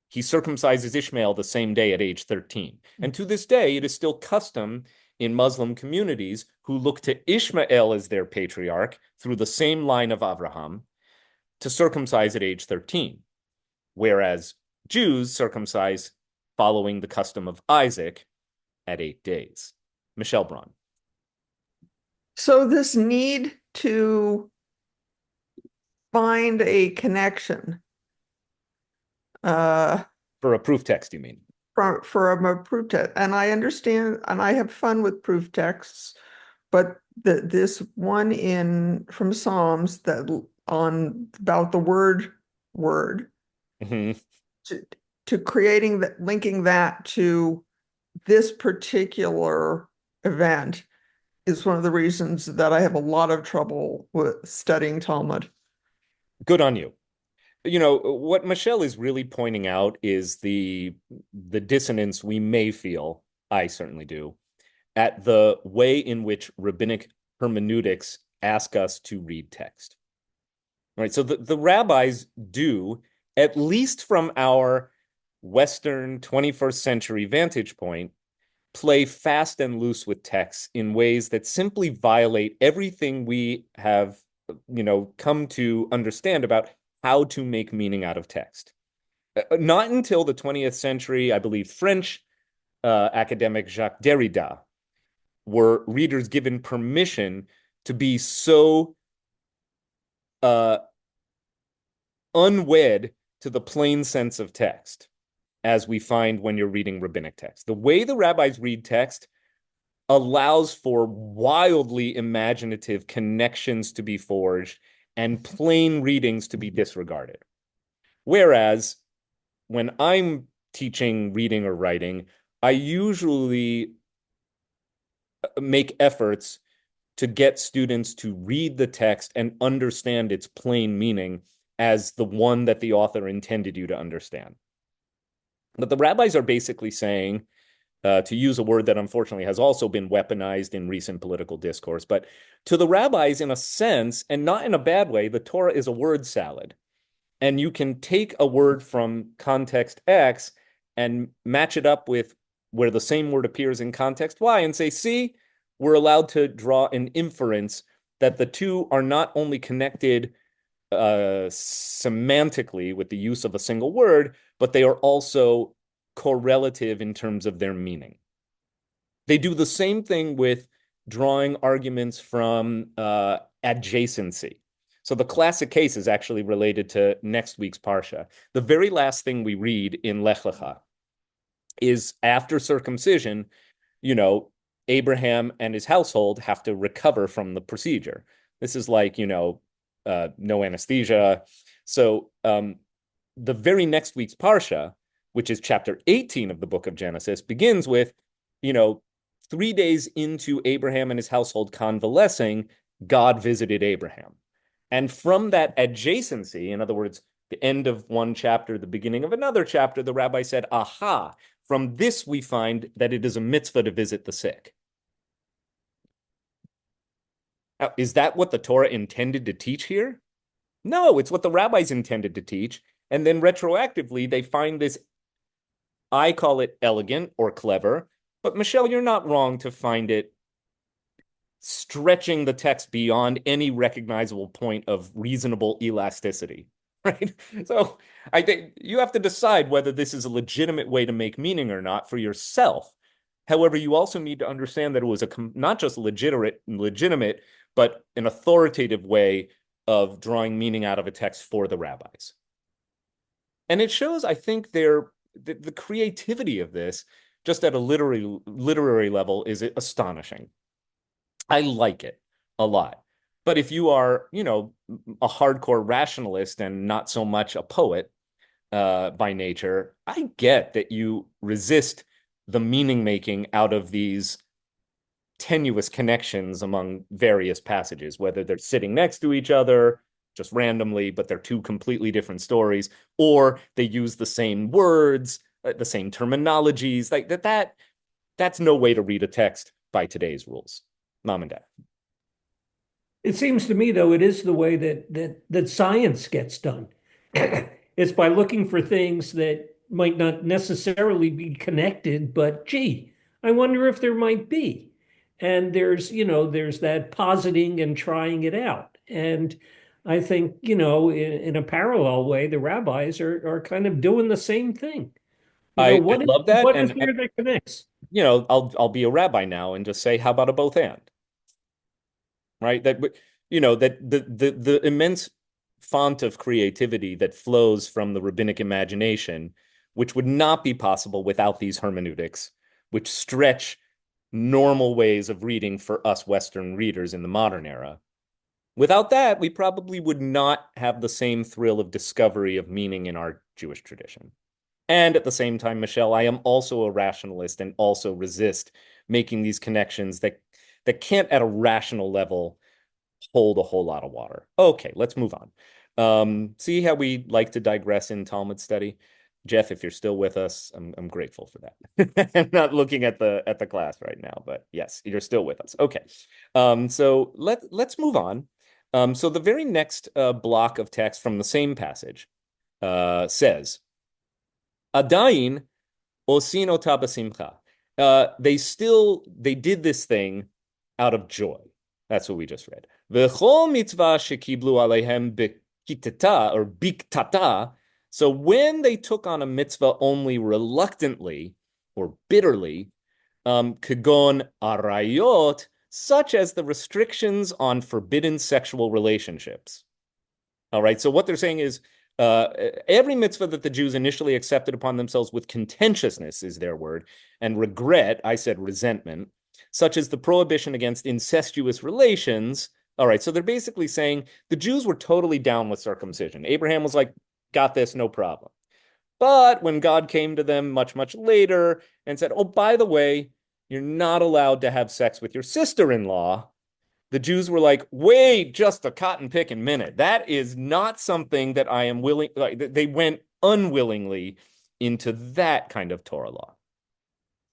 he circumcises Ishmael the same day at age 13. And to this day, it is still custom in Muslim communities who look to Ishmael as their patriarch through the same line of Abraham to circumcise at age 13, whereas Jews circumcise following the custom of Isaac at 8 days. Michelle Braun. So this need to find a connection for a proof text, you mean? For a proof text, and I understand, and I have fun with proof texts, but this one from Psalms that about the word Mm-hmm. to creating that, linking that to this particular event is one of the reasons that I have a lot of trouble with studying Talmud. Good on you. What Michelle is really pointing out is the dissonance we may feel, I certainly do, at the way in which rabbinic hermeneutics ask us to read text. Right? So the rabbis do, at least from our Western 21st century vantage point, play fast and loose with texts in ways that simply violate everything we have, come to understand about how to make meaning out of text. Not until the 20th century, I believe French academic Jacques Derrida were readers given permission to be so unwed to the plain sense of text as we find when you're reading rabbinic text. The way the rabbis read text allows for wildly imaginative connections to be forged and plain readings to be disregarded. Whereas when I'm teaching reading or writing, I usually make efforts to get students to read the text and understand its plain meaning as the one that the author intended you to understand. But the rabbis are basically saying, to use a word that unfortunately has also been weaponized in recent political discourse, but to the rabbis, in a sense, and not in a bad way, the Torah is a word salad. And you can take a word from context X and match it up with where the same word appears in context Y and say, see, we're allowed to draw an inference that the two are not only connected semantically with the use of a single word, but they are also correlative in terms of their meaning. They do the same thing with drawing arguments from adjacency. So the classic case is actually related to next week's Parsha. The very last thing we read in Lech Lecha is after circumcision, Abraham and his household have to recover from the procedure. This is like, no anesthesia. So the very next week's Parsha, which is chapter 18 of the book of Genesis, begins with, 3 days into Abraham and his household convalescing, God visited Abraham. And from that adjacency, in other words, the end of one chapter, the beginning of another chapter, the rabbi said, aha, from this we find that it is a mitzvah to visit the sick. Now, is that what the Torah intended to teach here? No, it's what the rabbis intended to teach. And then retroactively, they find this, I call it elegant or clever, but Michelle, you're not wrong to find it stretching the text beyond any recognizable point of reasonable elasticity, right? So I think you have to decide whether this is a legitimate way to make meaning or not for yourself. However, you also need to understand that it was not just legitimate, but an authoritative way of drawing meaning out of a text for the rabbis. And it shows, I think, the creativity of this, just at a literary level, is astonishing. I like it a lot. But if you are, a hardcore rationalist and not so much a poet by nature, I get that you resist the meaning making out of these tenuous connections among various passages, whether they're sitting next to each other just randomly, but they're two completely different stories, or they use the same words, the same terminologies. Like that's no way to read a text by today's rules. Mom and Dad. It seems to me, though, it is the way that science gets done. It's by looking for things that might not necessarily be connected, but gee, I wonder if there might be. And there's that positing and trying it out. And I think, in a parallel way, the rabbis are kind of doing the same thing. I love that. What and is there that connects? I'll be a rabbi now and just say, how about a both and? Right? That the immense font of creativity that flows from the rabbinic imagination, which would not be possible without these hermeneutics, which stretch normal ways of reading for us Western readers in the modern era. Without that, we probably would not have the same thrill of discovery of meaning in our Jewish tradition. And at the same time, Michelle, I am also a rationalist and also resist making these connections that can't at a rational level hold a whole lot of water. Okay, let's move on. See how we like to digress in Talmud study? Jeff, if you're still with us, I'm grateful for that. I'm not looking at the class right now, but yes, you're still with us. Okay. So let's move on. So the very next block of text from the same passage says, Adayin osin ota b'simcha. They did this thing out of joy. That's what we just read. V'chol mitzvah shekiblu aleihem b'kitata or biktata. So when they took on a mitzvah only reluctantly or bitterly, kagon arayot, such as the restrictions on forbidden sexual relationships. All right, so what they're saying is every mitzvah that the Jews initially accepted upon themselves with contentiousness is their word, and regret, I said resentment, such as the prohibition against incestuous relations. All right, so they're basically saying the Jews were totally down with circumcision. Abraham was like, got this, no problem. But when God came to them much, much later and said, oh, by the way, you're not allowed to have sex with your sister-in-law, the Jews were like, wait just a cotton picking minute. That is not something that I am willing. Like, they went unwillingly into that kind of Torah law.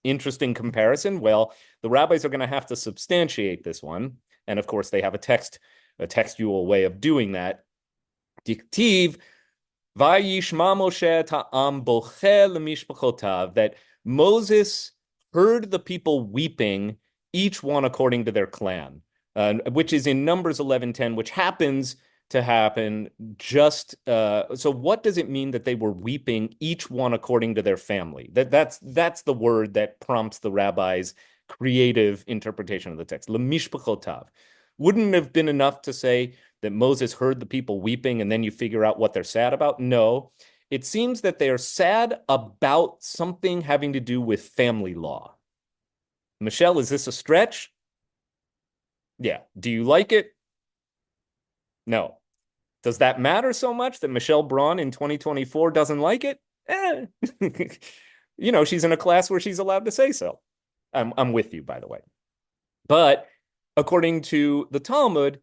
Interesting comparison. Well, the rabbis are going to have to substantiate this one. And of course, they have a textual way of doing that. Diktiv, Vayishma Moshe ta'am bocheh lemishpachotav, that Moses heard the people weeping, each one according to their clan, which is in Numbers 11:10, which happens to happen just. So what does it mean that they were weeping, each one according to their family? That's the word that prompts the rabbi's creative interpretation of the text. Lemishpachotav. Wouldn't have been enough to say that Moses heard the people weeping and then you figure out what they're sad about? No, it seems that they are sad about something having to do with family law. Michelle, is this a stretch? Yeah. Do you like it? No. Does that matter so much that Michelle Braun in 2024 doesn't like it? eh. She's in a class where she's allowed to say so. I'm with you, by the way. But according to the Talmud,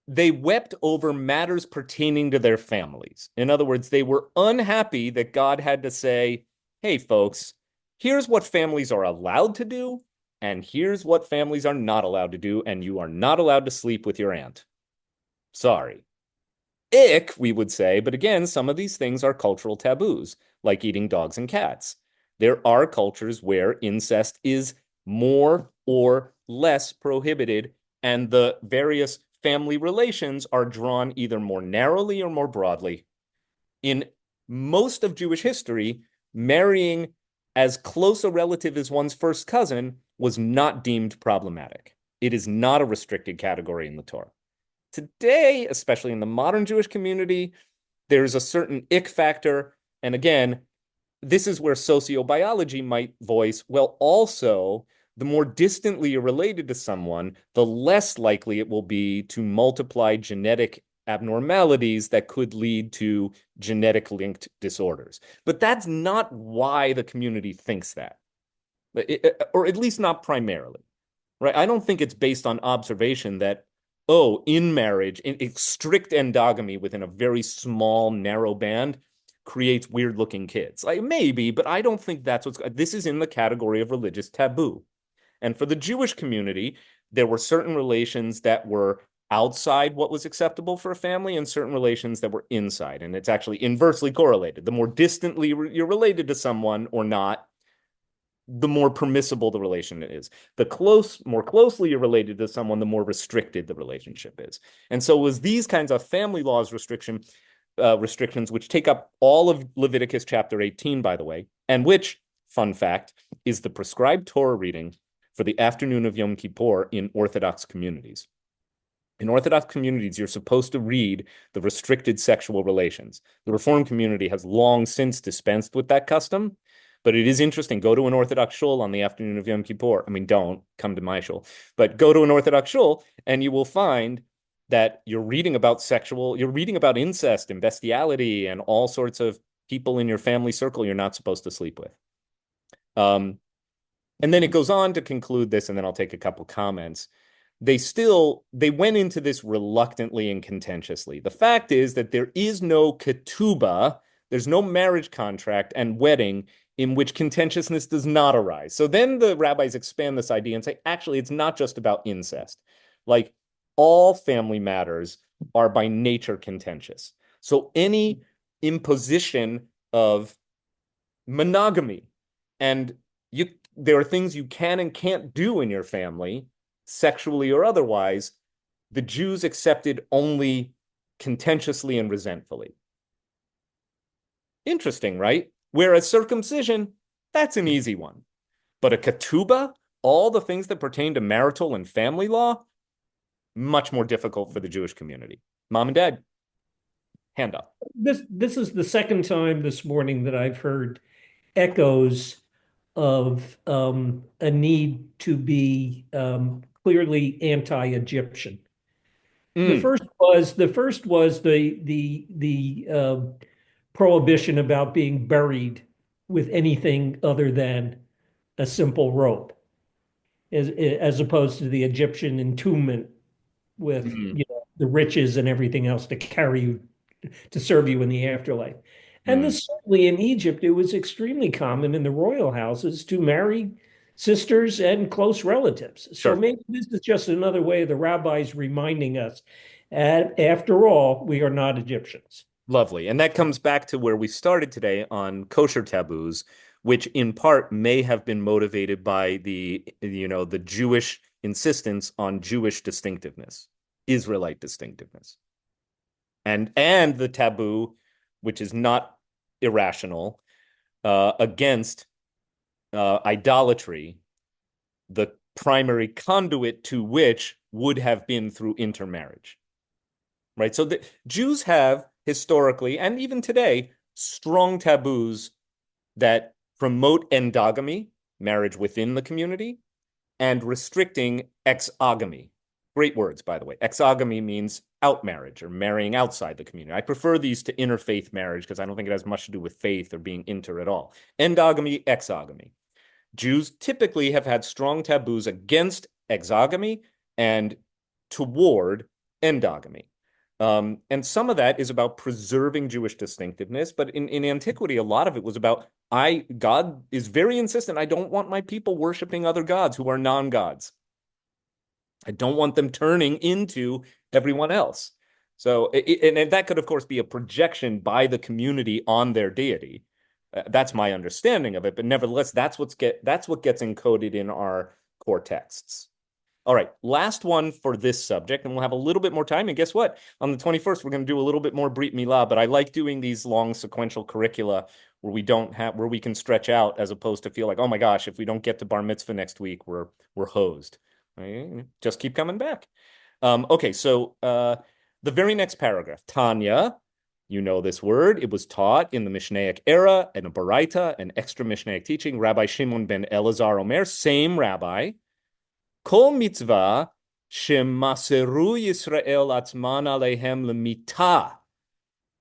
they wept over matters pertaining to their families. In other words, they were unhappy that God had to say, hey, folks, here's what families are allowed to do, and here's what families are not allowed to do, and you are not allowed to sleep with your aunt. Sorry. Ick, we would say, but again, some of these things are cultural taboos, like eating dogs and cats. There are cultures where incest is more or less prohibited, and the various family relations are drawn either more narrowly or more broadly. In most of Jewish history, marrying as close a relative as one's first cousin was not deemed problematic. It is not a restricted category in the Torah. Today, especially in the modern Jewish community, there's a certain ick factor. And again, this is where sociobiology might voice, well, also, the more distantly you're related to someone, the less likely it will be to multiply genetic abnormalities that could lead to genetic linked disorders. But that's not why the community thinks that, or at least not primarily, right? I don't think it's based on observation that, oh, in marriage, in strict endogamy within a very small, narrow band creates weird-looking kids. Like maybe, but I don't think that's this is in the category of religious taboo. And for the Jewish community, there were certain relations that were outside what was acceptable for a family and certain relations that were inside. And it's actually inversely correlated. The more distantly you're related to someone or not, the more permissible the relation is. More closely you're related to someone, the more restricted the relationship is. And so it was these kinds of family laws restrictions, which take up all of Leviticus chapter 18, by the way, and which, fun fact, is the prescribed Torah reading for the afternoon of Yom Kippur in Orthodox communities. In Orthodox communities, you're supposed to read the restricted sexual relations. The Reform community has long since dispensed with that custom, but it is interesting. Go to an Orthodox shul on the afternoon of Yom Kippur. I mean, don't come to my shul, but go to an Orthodox shul and you will find that you're reading about incest and bestiality and all sorts of people in your family circle you're not supposed to sleep with. And then it goes on to conclude this, and then I'll take a couple comments. They went into this reluctantly and contentiously. The fact is that there is no ketubah, there's no marriage contract and wedding in which contentiousness does not arise. So then the rabbis expand this idea and say, actually, it's not just about incest. Like all family matters are by nature contentious. So any imposition of monogamy and there are things you can and can't do in your family, sexually or otherwise, the Jews accepted only contentiously and resentfully. Interesting, right? Whereas circumcision, that's an easy one. But a ketubah, all the things that pertain to marital and family law, much more difficult for the Jewish community. Mom and Dad, hand up. This is the second time this morning that I've heard echoes of a need to be clearly anti-Egyptian. The first was the prohibition about being buried with anything other than a simple robe, as opposed to the Egyptian entombment with the riches and everything else to carry you to serve you in the afterlife. And this certainly in Egypt, it was extremely common in the royal houses to marry sisters and close relatives. Sure. So maybe this is just another way of the rabbis reminding us, after all, we are not Egyptians. Lovely. And that comes back to where we started today on kosher taboos, which in part may have been motivated by the Jewish insistence on Jewish distinctiveness, Israelite distinctiveness. And the taboo, which is not irrational, against idolatry, the primary conduit to which would have been through intermarriage, right? So the Jews have historically, and even today, strong taboos that promote endogamy, marriage within the community, and restricting exogamy. Great words, by the way. Exogamy means out marriage or marrying outside the community. I prefer these to interfaith marriage because I don't think it has much to do with faith or being inter at all. Endogamy, exogamy. Jews typically have had strong taboos against exogamy and toward endogamy. And some of that is about preserving Jewish distinctiveness, but in antiquity, a lot of it was about God is very insistent. I don't want my people worshiping other gods who are non-gods. I don't want them turning into everyone else. So, and that could, of course, be a projection by the community on their deity. That's my understanding of it. But nevertheless, that's what gets encoded in our core texts. All right, last one for this subject, and we'll have a little bit more time. And guess what? On the 21st, we're going to do a little bit more Brit Milah, but I like doing these long sequential curricula where we can stretch out as opposed to feel like, oh my gosh, if we don't get to bar mitzvah next week, we're hosed. Right? Just keep coming back. Okay, so the very next paragraph, Tanya, you know this word. It was taught in the Mishnaic era, in a Baraita, an extra Mishnaic teaching. Rabbi Shimon ben Elazar Omer, same rabbi. Kol mitzvah shemaseru Yisrael atzman alehem lemita.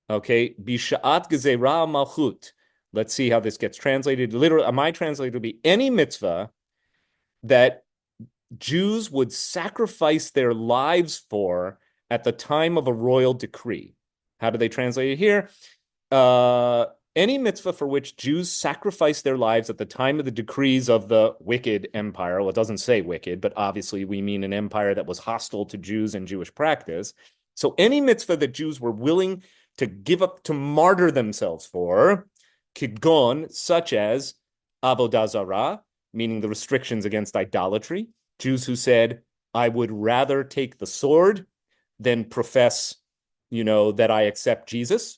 Okay, bisha'at gezerah malchut. Let's see how this gets translated. Literally, my translator would be any mitzvah that Jews would sacrifice their lives for at the time of a royal decree. How do they translate it here? Any mitzvah for which Jews sacrifice their lives at the time of the decrees of the wicked empire. Well, it doesn't say wicked, but obviously we mean an empire that was hostile to Jews and Jewish practice. So any mitzvah that Jews were willing to give up, to martyr themselves for, kidgon, such as avodah zarah, meaning the restrictions against idolatry. Jews who said, I would rather take the sword than profess, that I accept Jesus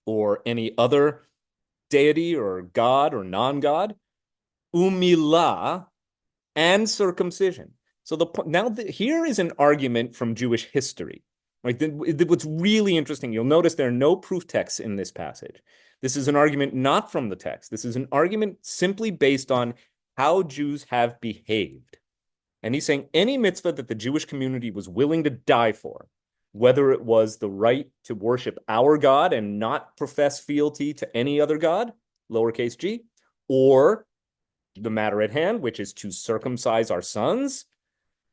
or any other deity or God or non-God, milah, and circumcision. So here is an argument from Jewish history. Right? What's really interesting, you'll notice there are no proof texts in this passage. This is an argument not from the text. This is an argument simply based on how Jews have behaved. And he's saying any mitzvah that the Jewish community was willing to die for, whether it was the right to worship our God and not profess fealty to any other God, lowercase g, or the matter at hand, which is to circumcise our sons,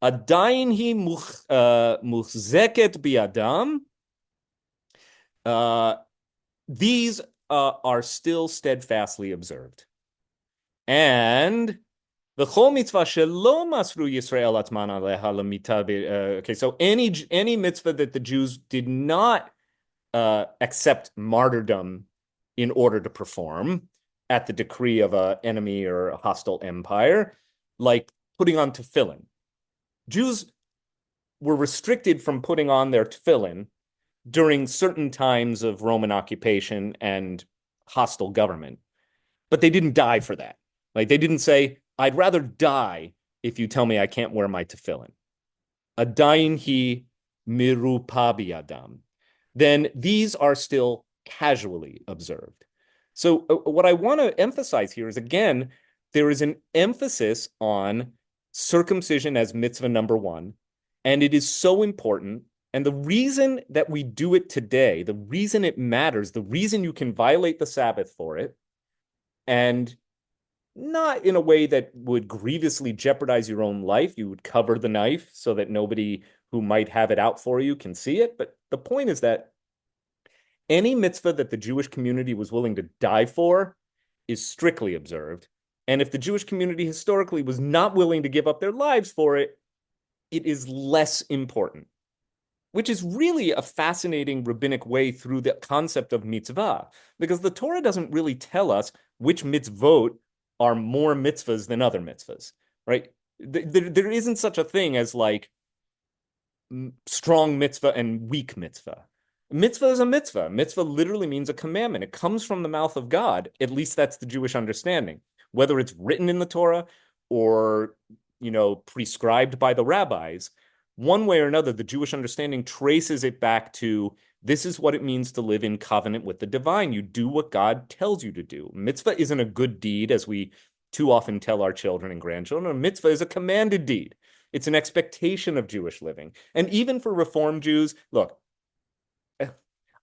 adayin hi muchzeket biadam. These are still steadfastly observed. And the chol mitzvah shelo masru Yisrael atman aleha lemita. Okay, so any mitzvah that the Jews did not accept martyrdom in order to perform at the decree of an enemy or a hostile empire, like putting on tefillin. Jews were restricted from putting on their tefillin during certain times of Roman occupation and hostile government, but they didn't die for that. Like they didn't say, I'd rather die if you tell me I can't wear my tefillin. Adayin hi mirupa biadam. Then these are still casually observed. So what I want to emphasize here is, again, there is an emphasis on circumcision as mitzvah number one, and it is so important. And the reason that we do it today, the reason it matters, the reason you can violate the Sabbath for it, and not in a way that would grievously jeopardize your own life. You would cover the knife so that nobody who might have it out for you can see it. But the point is that any mitzvah that the Jewish community was willing to die for is strictly observed. And if the Jewish community historically was not willing to give up their lives for it, it is less important, which is really a fascinating rabbinic way through the concept of mitzvah, because the Torah doesn't really tell us which mitzvot are more mitzvahs than other mitzvahs, right? There isn't such a thing as like strong mitzvah and weak mitzvah. Mitzvah is a mitzvah. Mitzvah literally means a commandment. It comes from the mouth of God. At least that's the Jewish understanding. Whether it's written in the Torah or, prescribed by the rabbis, one way or another, the Jewish understanding traces it back to this is what it means to live in covenant with the divine. You do what God tells you to do. Mitzvah isn't a good deed, as we too often tell our children and grandchildren. A mitzvah is a commanded deed. It's an expectation of Jewish living. And even for Reform Jews, look,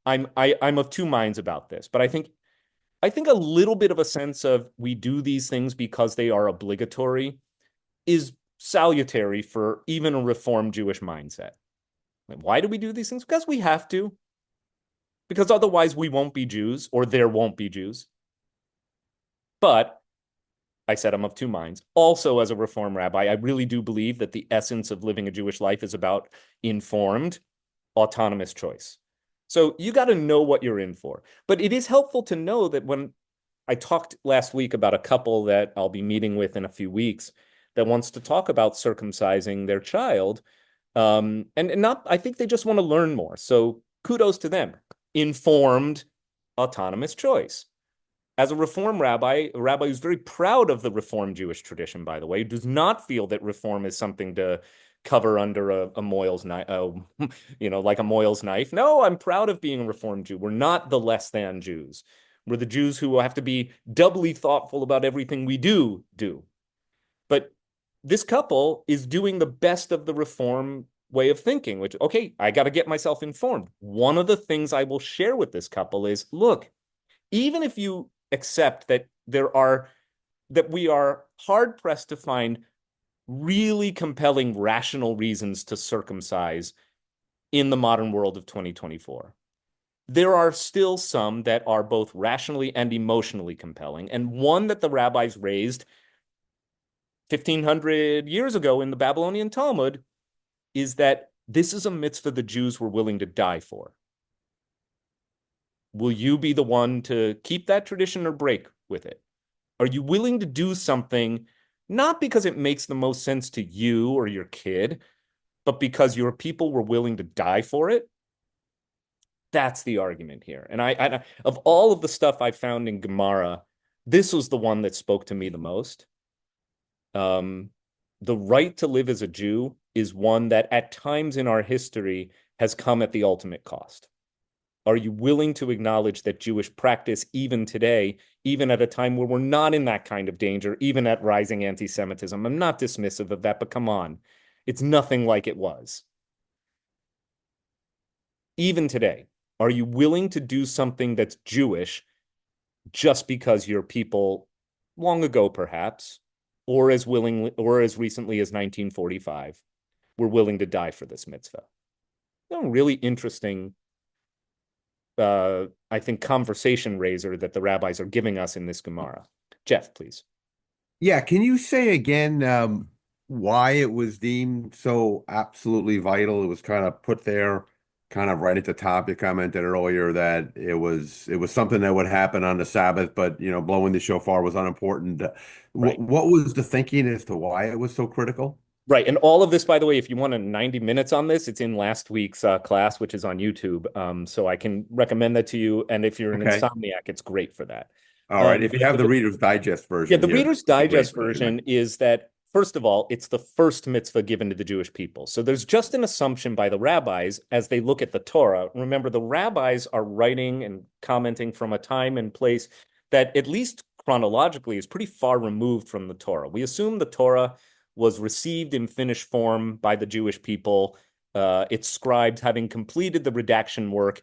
I'm of two minds about this, but I think a little bit of a sense of we do these things because they are obligatory is salutary for even a Reform Jewish mindset. Why do we do these things? Because we have to. Because otherwise we won't be Jews, or there won't be Jews. But I said I'm of two minds. Also, as a Reform rabbi, I really do believe that the essence of living a Jewish life is about informed, autonomous choice. So you got to know what you're in for. But it is helpful to know that when I talked last week about a couple that I'll be meeting with in a few weeks that wants to talk about circumcising their child, and not, I think they just want to learn more. So kudos to them. Informed, autonomous choice. As a Reform rabbi, a rabbi who's very proud of the Reform Jewish tradition, by the way, does not feel that Reform is something to cover under a Moyles knife, like a Moyles knife. No, I'm proud of being a Reform Jew. We're not the less than Jews. We're the Jews who have to be doubly thoughtful about everything we do. But this couple is doing the best of the Reform way of thinking, which, okay, I got to get myself informed. One of the things I will share with this couple is, look, even if you accept that we are hard pressed to find really compelling rational reasons to circumcise in the modern world of 2024, there are still some that are both rationally and emotionally compelling. And one that the rabbis raised 1,500 years ago in the Babylonian Talmud is that this is a mitzvah the Jews were willing to die for. Will you be the one to keep that tradition or break with it? Are you willing to do something not because it makes the most sense to you or your kid, but because your people were willing to die for it? That's the argument here. And I of all of the stuff I found in Gemara, this was the one that spoke to me the most. The right to live as a Jew is one that at times in our history has come at the ultimate cost. Are you willing to acknowledge that Jewish practice, even today, even at a time where we're not in that kind of danger, even at rising anti-Semitism? I'm not dismissive of that, but come on. It's nothing like it was. Even today, are you willing to do something that's Jewish just because your people, long ago perhaps, or as willingly, or as recently as 1945, were willing to die for this mitzvah? Really interesting, I think, conversation raiser that the rabbis are giving us in this Gemara. Jeff, please. Yeah, can you say again why it was deemed so absolutely vital? It was kind of put there, kind of right at the top. You commented earlier that it was something that would happen on the Sabbath, but blowing the shofar was unimportant. Right. What was the thinking as to why it was so critical? Right. And all of this, by the way, if you want 90 minutes on this, it's in last week's class, which is on YouTube. So I can recommend that to you. And if you're an insomniac, it's great for that. All right. If you have the Reader's Digest version. Yeah, the Reader's Digest version is that, first of all, it's the first mitzvah given to the Jewish people. So there's just an assumption by the rabbis as they look at the Torah. Remember, the rabbis are writing and commenting from a time and place that, at least chronologically, is pretty far removed from the Torah. We assume the Torah was received in finished form by the Jewish people, its scribes having completed the redaction work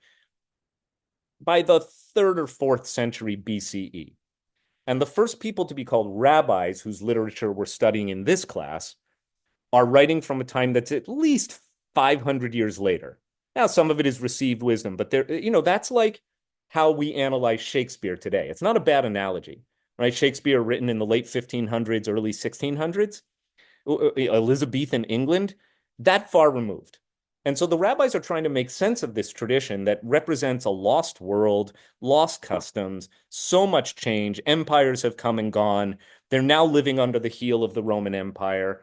by the 3rd or 4th century BCE. And the first people to be called rabbis, whose literature we're studying in this class, are writing from a time that's at least 500 years later. Now, some of it is received wisdom, but that's like how we analyze Shakespeare today. It's not a bad analogy, right? Shakespeare written in the late 1500s, early 1600s. Elizabethan England, that far removed. And so the rabbis are trying to make sense of this tradition that represents a lost world, lost customs, so much change. Empires have come and gone. They're now living under the heel of the Roman Empire.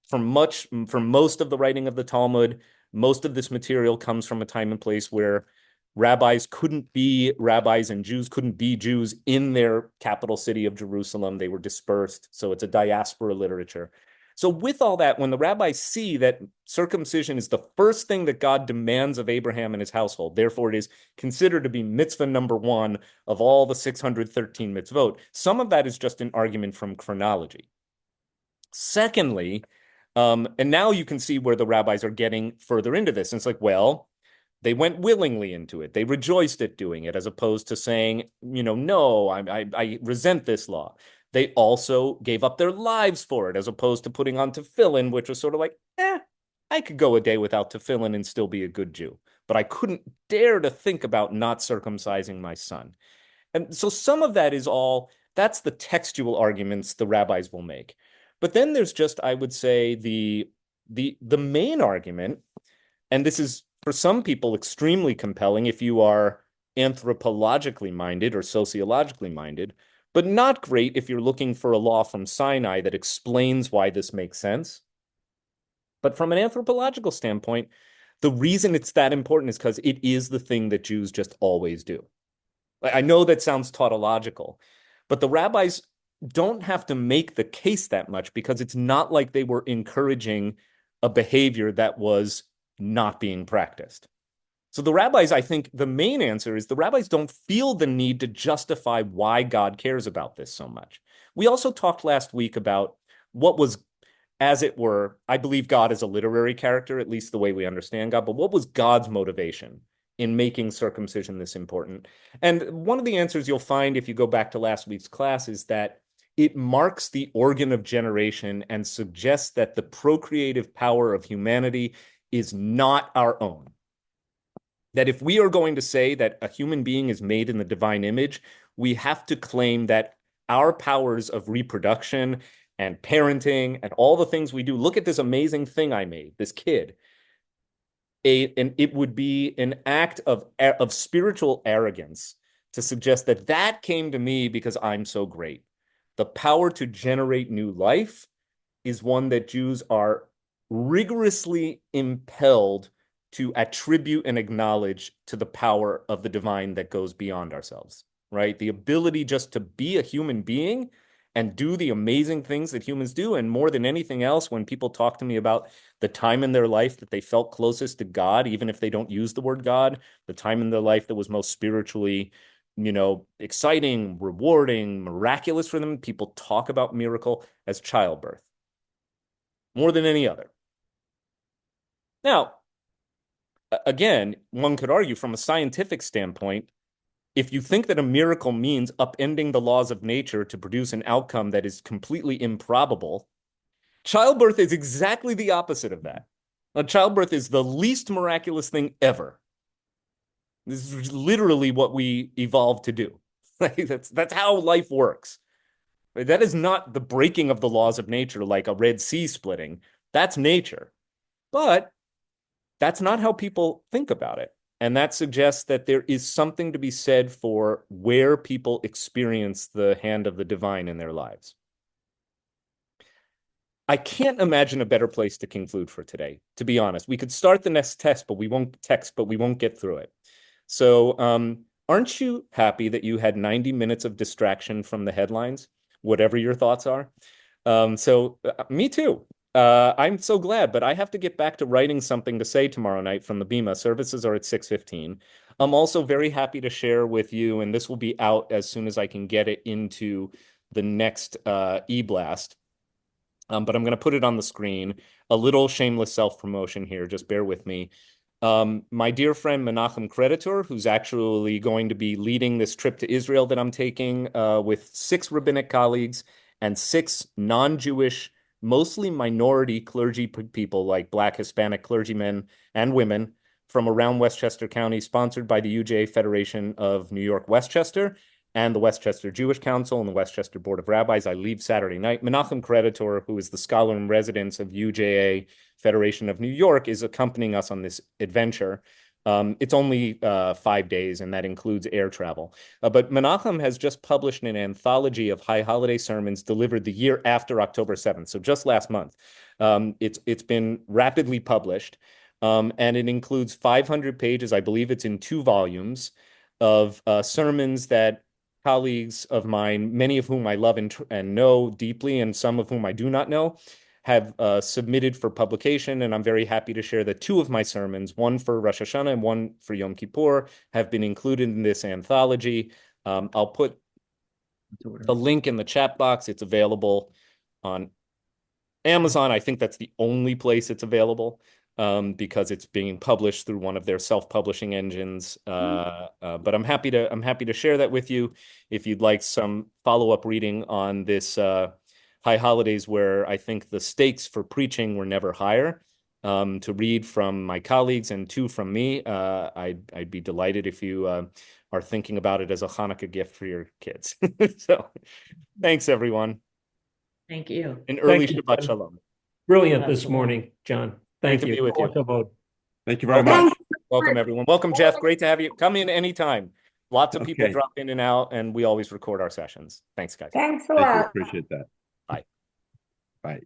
For most of the writing of the Talmud, most of this material comes from a time and place where rabbis couldn't be rabbis and Jews couldn't be Jews in their capital city of Jerusalem. They were dispersed. So it's a diaspora literature. So with all that, when the rabbis see that circumcision is the first thing that God demands of Abraham and his household, therefore it is considered to be mitzvah number 1 of all the 613 mitzvot, some of that is just an argument from chronology. Secondly, And now you can see where the rabbis are getting further into this. And it's like, well, they went willingly into it. They rejoiced at doing it, as opposed to saying, no, I resent this law. They also gave up their lives for it, as opposed to putting on tefillin, which was sort of like, I could go a day without tefillin and still be a good Jew. But I couldn't dare to think about not circumcising my son. And so some of that is that's the textual arguments the rabbis will make. But then there's just, I would say, the main argument, and this is for some people extremely compelling if you are anthropologically minded or sociologically minded, but not great if you're looking for a law from Sinai that explains why this makes sense. But from an anthropological standpoint, the reason it's that important is because it is the thing that Jews just always do. I know that sounds tautological, but the rabbis don't have to make the case that much, because it's not like they were encouraging a behavior that was not being practiced. So the rabbis, I think the main answer is the rabbis don't feel the need to justify why God cares about this so much. We also talked last week about what was, as it were, I believe God is a literary character, at least the way we understand God, but what was God's motivation in making circumcision this important? And one of the answers you'll find if you go back to last week's class is that it marks the organ of generation and suggests that the procreative power of humanity is not our own. That if we are going to say that a human being is made in the divine image, we have to claim that our powers of reproduction and parenting and all the things we do, look at this amazing thing I made, this kid. And it would be an act of spiritual arrogance to suggest that that came to me because I'm so great. The power to generate new life is one that Jews are rigorously impelled to attribute and acknowledge to the power of the divine that goes beyond ourselves, right? The ability just to be a human being and do the amazing things that humans do. And more than anything else, when people talk to me about the time in their life that they felt closest to God, even if they don't use the word God, the time in their life that was most spiritually, exciting, rewarding, miraculous for them, people talk about miracle as childbirth more than any other. Now, again, one could argue from a scientific standpoint, if you think that a miracle means upending the laws of nature to produce an outcome that is completely improbable, childbirth is exactly the opposite of that. Childbirth is the least miraculous thing ever. This is literally what we evolved to do. Right? That's how life works. That is not the breaking of the laws of nature like a Red Sea splitting. That's nature. But that's not how people think about it. And that suggests that there is something to be said for where people experience the hand of the divine in their lives. I can't imagine a better place to conclude for today, to be honest. We could start the next test, but we won't get through it. So aren't you happy that you had 90 minutes of distraction from the headlines, whatever your thoughts are? Me too. I'm so glad, but I have to get back to writing something to say tomorrow night from the Bima. Services are at 6:15. I'm also very happy to share with you, and this will be out as soon as I can get it into the next e-blast. But I'm going to put it on the screen. A little shameless self-promotion here. Just bear with me. My dear friend Menachem Creditor, who's actually going to be leading this trip to Israel that I'm taking with 6 rabbinic colleagues and 6 non-Jewish, mostly minority clergy people like Black, Hispanic clergymen and women from around Westchester County, sponsored by the UJA Federation of New York Westchester and the Westchester Jewish Council and the Westchester Board of Rabbis. I leave Saturday night. Menachem Creditor, who is the scholar in residence of UJA Federation of New York, is accompanying us on this adventure. It's only 5 days, and that includes air travel. But Menachem has just published an anthology of high holiday sermons delivered the year after October 7th, so just last month. It's been rapidly published, and it includes 500 pages. I believe it's in 2 volumes of sermons that colleagues of mine, many of whom I love and know deeply, and some of whom I do not know, have submitted for publication. And I'm very happy to share that 2 of my sermons, one for Rosh Hashanah and one for Yom Kippur, have been included in this anthology. I'll put the link in the chat box. It's available on Amazon, I think that's the only place it's available, because it's being published through one of their self-publishing engines. But I'm happy to share that with you if you'd like some follow-up reading on this High Holidays, where I think the stakes for preaching were never higher. To read from my colleagues and two from me, I'd be delighted if you are thinking about it as a Hanukkah gift for your kids. So, thanks everyone. Thank you. An early Thank you, Shabbat John. Shalom. Brilliant this morning, John. Thank Great to you. be with you. To vote. Thank you very much. Welcome everyone. Welcome, Jeff. Great to have you. Come in anytime. Lots of people Okay. drop in and out, and we always record our sessions. Thanks, guys. Thanks a Thank you. lot. Appreciate that. Bye. Bye.